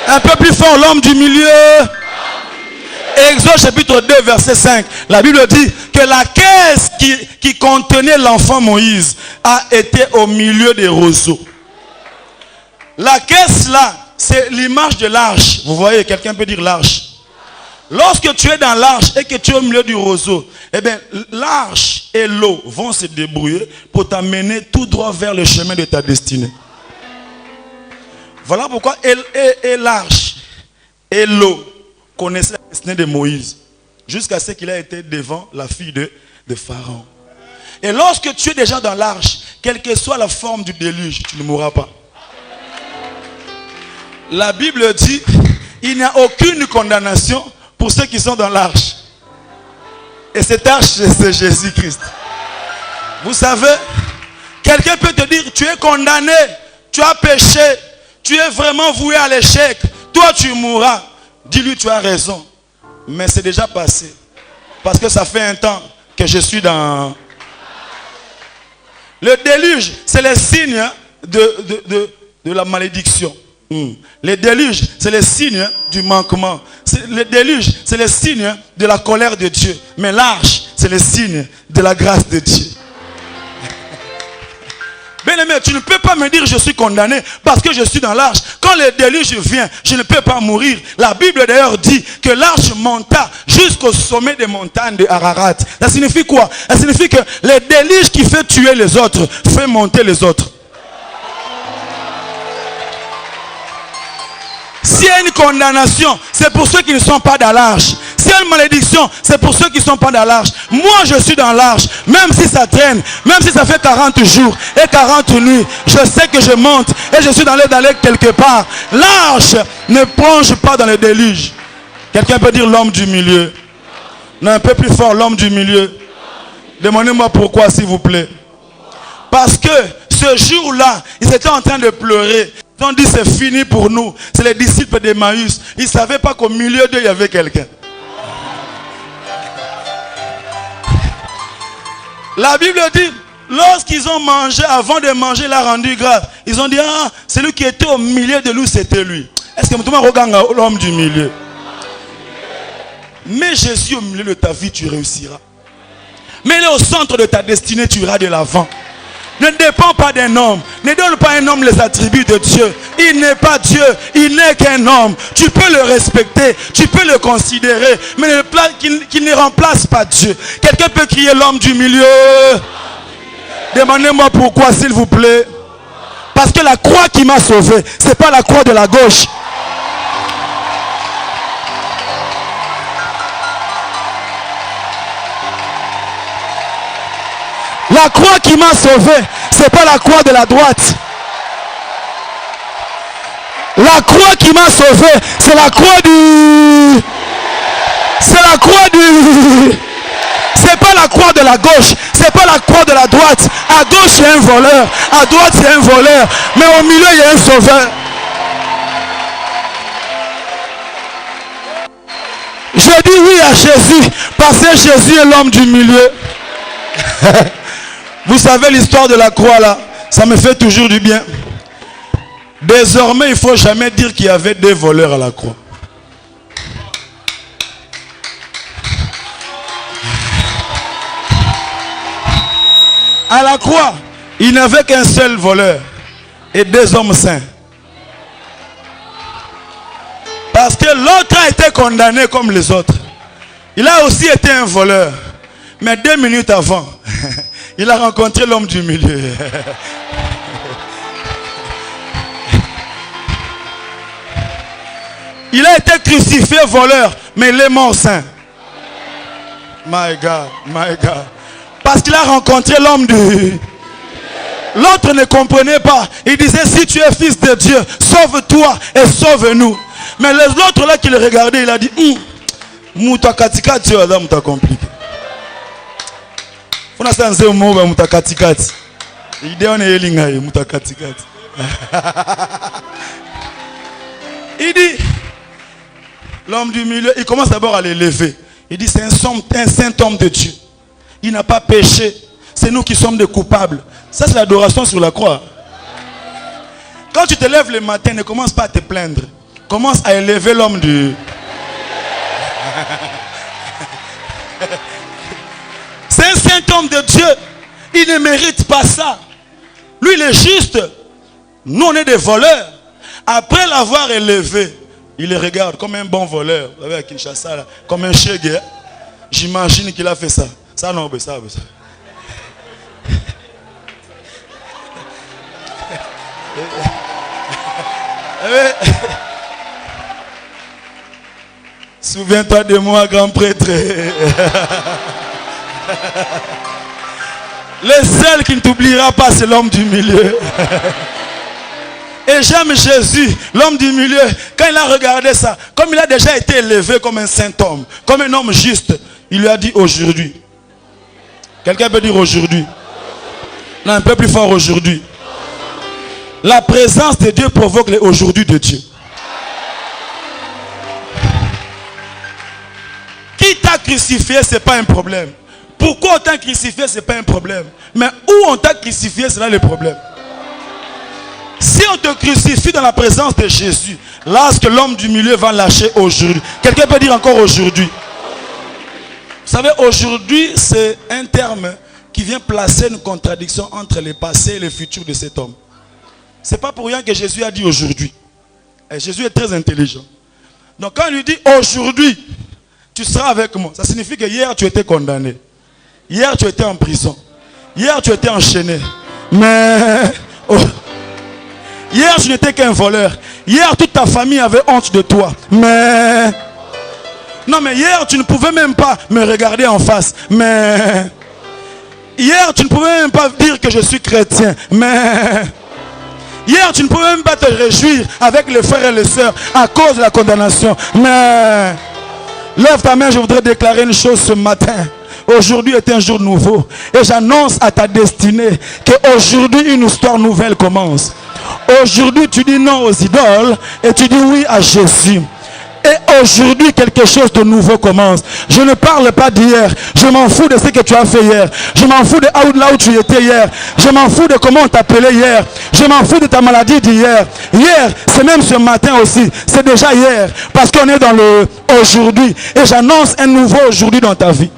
Un peu plus fort, l'homme du milieu. Exode chapitre 2, verset 5. La Bible dit que la caisse qui contenait l'enfant Moïse a été au milieu des roseaux. La caisse là, c'est l'image de l'arche. Vous voyez, quelqu'un peut dire l'arche. Lorsque tu es dans l'arche et que tu es au milieu du roseau, eh bien, l'arche et l'eau vont se débrouiller pour t'amener tout droit vers le chemin de ta destinée. Voilà pourquoi l'arche et l'eau connaissaient la destinée de Moïse, jusqu'à ce qu'il ait été devant la fille de Pharaon. Et lorsque tu es déjà dans l'arche, quelle que soit la forme du déluge, tu ne mourras pas. La Bible dit, il n'y a aucune condamnation pour ceux qui sont dans l'arche. Et cette arche, c'est Jésus-Christ. Vous savez, quelqu'un peut te dire, tu es condamné, tu as péché, tu es vraiment voué à l'échec. Toi, tu mourras. Dis-lui, tu as raison. Mais c'est déjà passé. Parce que ça fait un temps que je suis dans... Le déluge, c'est le signe de la malédiction. Le déluge, c'est le signe du manquement. Le déluge, c'est le signe de la colère de Dieu. Mais l'arche, c'est le signe de la grâce de Dieu. Bien-aimé, tu ne peux pas me dire je suis condamné parce que je suis dans l'arche. Quand le déluge vient, je ne peux pas mourir. La Bible d'ailleurs dit que l'arche monta jusqu'au sommet des montagnes de Ararat. Ça signifie quoi? Ça signifie que le déluge qui fait tuer les autres fait monter les autres. S'il y a une condamnation, c'est pour ceux qui ne sont pas dans l'arche. S'il y a une malédiction, c'est pour ceux qui ne sont pas dans l'arche. Moi, je suis dans l'arche. Même si ça traîne, même si ça fait 40 jours et 40 nuits, je sais que je monte et je suis dans l'air d'aller quelque part. L'arche ne plonge pas dans le déluge. Quelqu'un peut dire l'homme du milieu. Non, un peu plus fort, l'homme du milieu. Demandez-moi pourquoi, s'il vous plaît. Parce que ce jour-là, ils étaient en train de pleurer. Ils ont dit c'est fini pour nous. C'est les disciples d'Emmaüs. Ils ne savaient pas qu'au milieu d'eux, il y avait quelqu'un. La Bible dit, lorsqu'ils ont mangé, avant de manger, il a rendu grâce. Ils ont dit, ah, celui qui était au milieu de nous, c'était lui. Est-ce que tout le monde regarde l'homme du milieu? Mais Jésus au milieu de ta vie, tu réussiras. Mais il est au centre de ta destinée, tu iras de l'avant. Ne dépend pas d'un homme. Ne donne pas à un homme les attributs de Dieu. Il n'est pas Dieu. Il n'est qu'un homme. Tu peux le respecter. Tu peux le considérer. Mais qu'il ne remplace pas Dieu. Quelqu'un peut crier l'homme du milieu. Demandez-moi pourquoi, s'il vous plaît. Parce que la croix qui m'a sauvé, ce n'est pas la croix de la gauche. La croix qui m'a sauvé, ce n'est pas la croix de la droite. La croix qui m'a sauvé, c'est la croix du... C'est la croix du... C'est pas la croix de la gauche, c'est pas la croix de la droite. À gauche, c'est un voleur. À droite, c'est un voleur. Mais au milieu, il y a un sauveur. Je dis oui à Jésus, parce que Jésus est l'homme du milieu. Vous savez l'histoire de la croix là, ça me fait toujours du bien. Désormais, il ne faut jamais dire qu'il y avait des voleurs à la croix. À la croix, il n'y avait qu'un seul voleur et deux hommes saints. Parce que l'autre a été condamné comme les autres. Il a aussi été un voleur. Mais 2 minutes avant, il a rencontré l'homme du milieu. Il a été crucifié voleur, mais il est mort saint. My God, my God. Parce qu'il a rencontré l'homme du... L'autre ne comprenait pas. Il disait, si tu es fils de Dieu, sauve-toi et sauve-nous. Mais l'autre là qui le regardait, il a dit, Mouta katika Dieu adam mouta compliqué. Funa sanze umoba mouta katikati. Idée on est elinga mouta katikati. Il dit, l'homme du milieu, il commence d'abord à l'élever. Il dit, c'est un saint homme de Dieu. Il n'a pas péché. C'est nous qui sommes des coupables. Ça, c'est l'adoration sur la croix. Quand tu te lèves le matin, ne commence pas à te plaindre. Commence à élever l'homme du... C'est un saint homme de Dieu. Il ne mérite pas ça. Lui, il est juste. Nous, on est des voleurs. Après l'avoir élevé, il le regarde comme un bon voleur. Vous savez, à Kinshasa, là, comme un chégué. J'imagine qu'il a fait ça. Ça, non, ça. Souviens-toi de moi, grand prêtre. Le seul qui ne t'oubliera pas, c'est l'homme du milieu. Et j'aime Jésus, l'homme du milieu. Quand il a regardé ça, comme il a déjà été élevé comme un saint homme, comme un homme juste, il lui a dit aujourd'hui. Quelqu'un peut dire aujourd'hui? Non, un peu plus fort aujourd'hui. La présence de Dieu provoque les aujourd'hui de Dieu. Qui t'a crucifié, ce n'est pas un problème. Pourquoi on t'a crucifié, ce n'est pas un problème. Mais où on t'a crucifié, c'est là le problème. Si on te crucifie dans la présence de Jésus, là, ce que l'homme du milieu va lâcher aujourd'hui. Quelqu'un peut dire encore aujourd'hui. Vous savez, aujourd'hui, c'est un terme qui vient placer une contradiction entre le passé et le futur de cet homme. Ce n'est pas pour rien que Jésus a dit aujourd'hui. Et Jésus est très intelligent. Donc quand il lui dit aujourd'hui, tu seras avec moi, ça signifie que hier tu étais condamné. Hier tu étais en prison. Hier tu étais enchaîné. Mais hier tu n'étais qu'un voleur. Hier toute ta famille avait honte de toi. Mais non, mais hier tu ne pouvais même pas me regarder en face. Mais hier tu ne pouvais même pas dire que je suis chrétien. Mais hier tu ne pouvais même pas te réjouir avec les frères et les sœurs à cause de la condamnation. Mais lève ta main, je voudrais déclarer une chose ce matin. Aujourd'hui est un jour nouveau. Et j'annonce à ta destinée qu'aujourd'hui une histoire nouvelle commence. Aujourd'hui tu dis non aux idoles et tu dis oui à Jésus. Et aujourd'hui quelque chose de nouveau commence. Je ne parle pas d'hier. Je m'en fous de ce que tu as fait hier. Je m'en fous de là où tu étais hier. Je m'en fous de comment on t'appelait hier. Je m'en fous de ta maladie d'hier. Hier, c'est même ce matin aussi. C'est déjà hier. Parce qu'on est dans le aujourd'hui. Et j'annonce un nouveau aujourd'hui dans ta vie.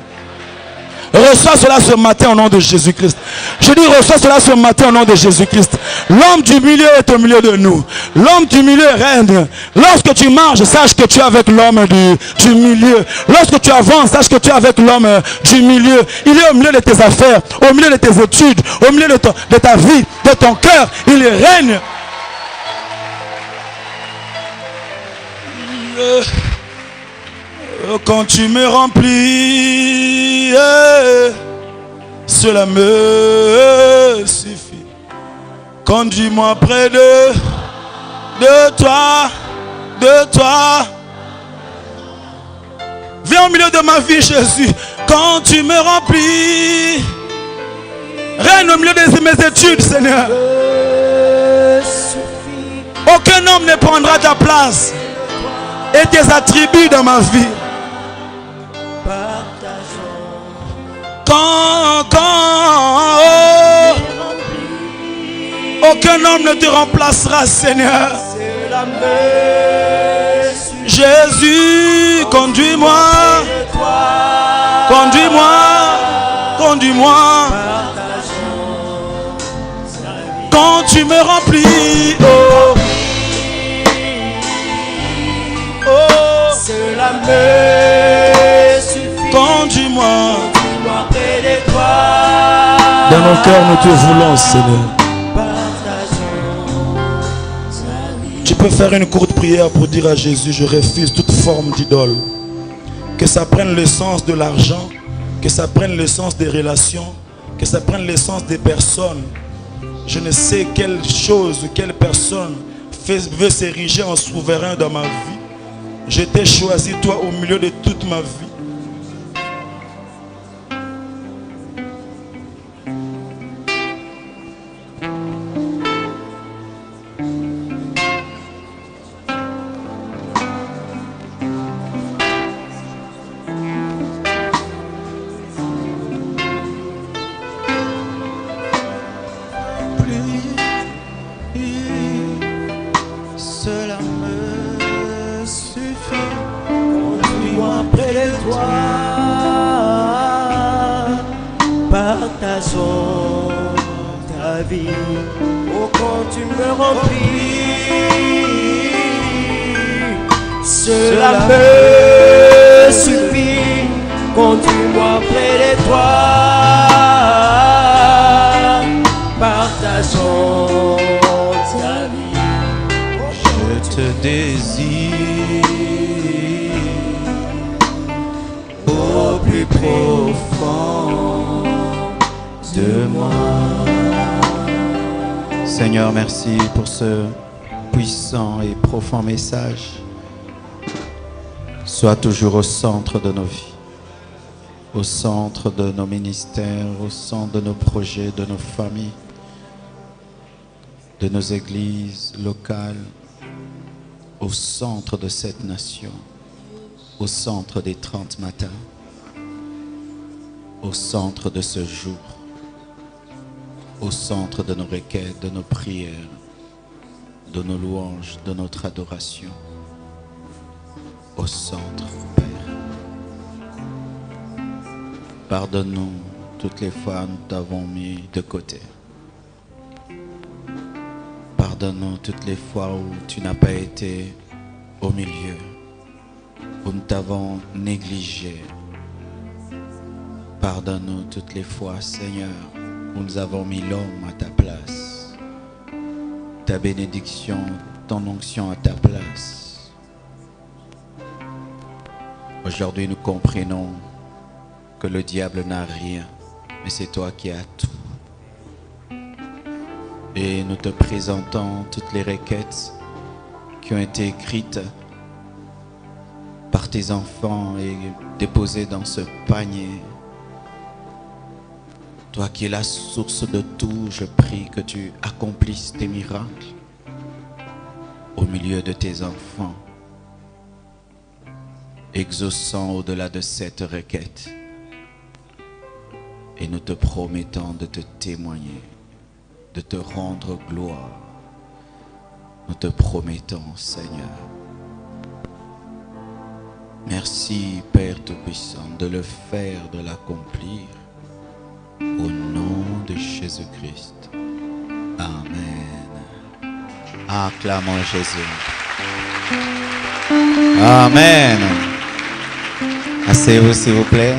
Reçois cela ce matin au nom de Jésus-Christ. Je dis reçois cela ce matin au nom de Jésus-Christ. L'homme du milieu est au milieu de nous. L'homme du milieu règne. Lorsque tu marches, sache que tu es avec l'homme du milieu. Lorsque tu avances, sache que tu es avec l'homme du milieu. Il est au milieu de tes affaires, au milieu de tes études, au milieu de ta vie, de ton cœur. Il règne. Quand tu me remplis, cela me suffit. Conduis-moi près de toi. Viens au milieu de ma vie, Jésus. Quand tu me remplis, règne au milieu de mes études, Seigneur. Aucun homme ne prendra ta place et tes attributs dans ma vie. Aucun homme ne te remplacera, Seigneur. Jésus, conduis-moi. Conduis-moi. Quand tu me remplis, cela me suffit. Conduis-moi. Dans nos cœurs, nous te voulons, Seigneur. Tu peux faire une courte prière pour dire à Jésus, je refuse toute forme d'idole. Que ça prenne le sens de l'argent, que ça prenne le sens des relations, que ça prenne le sens des personnes. Je ne sais quelle chose, quelle personne veut s'ériger en souverain dans ma vie. Je t'ai choisi, toi, au milieu de toute ma vie. Seigneur, merci pour puissant et profond message soit toujours au centre de nos vies, au centre de nos ministères, au centre de nos projets, de nos familles, de nos églises locales, au centre de cette nation, au centre des 30 matins, au centre de ce jour, au centre de nos requêtes, de nos prières, de nos louanges, de notre adoration, au centre, Père. Pardonne-nous toutes les fois où nous t'avons mis de côté. Pardonne-nous toutes les fois où tu n'as pas été au milieu, où nous t'avons négligé. Pardonne-nous toutes les fois, Seigneur, où nous avons mis l'homme à ta place, ta bénédiction, ton onction à ta place. Aujourd'hui, nous comprenons que le diable n'a rien, mais c'est toi qui as tout. Et nous te présentons toutes les requêtes qui ont été écrites par tes enfants et déposées dans ce panier. Toi qui es la source de tout, je prie que tu accomplisses tes miracles au milieu de tes enfants, exauçant au-delà de cette requête. Et nous te promettons de te témoigner, de te rendre gloire. Nous te promettons, Seigneur. Merci, Père Tout-Puissant, de le faire, de l'accomplir. Au nom de Jésus-Christ. Amen. Acclamons Jésus. Amen. Asseyez-vous, s'il vous plaît.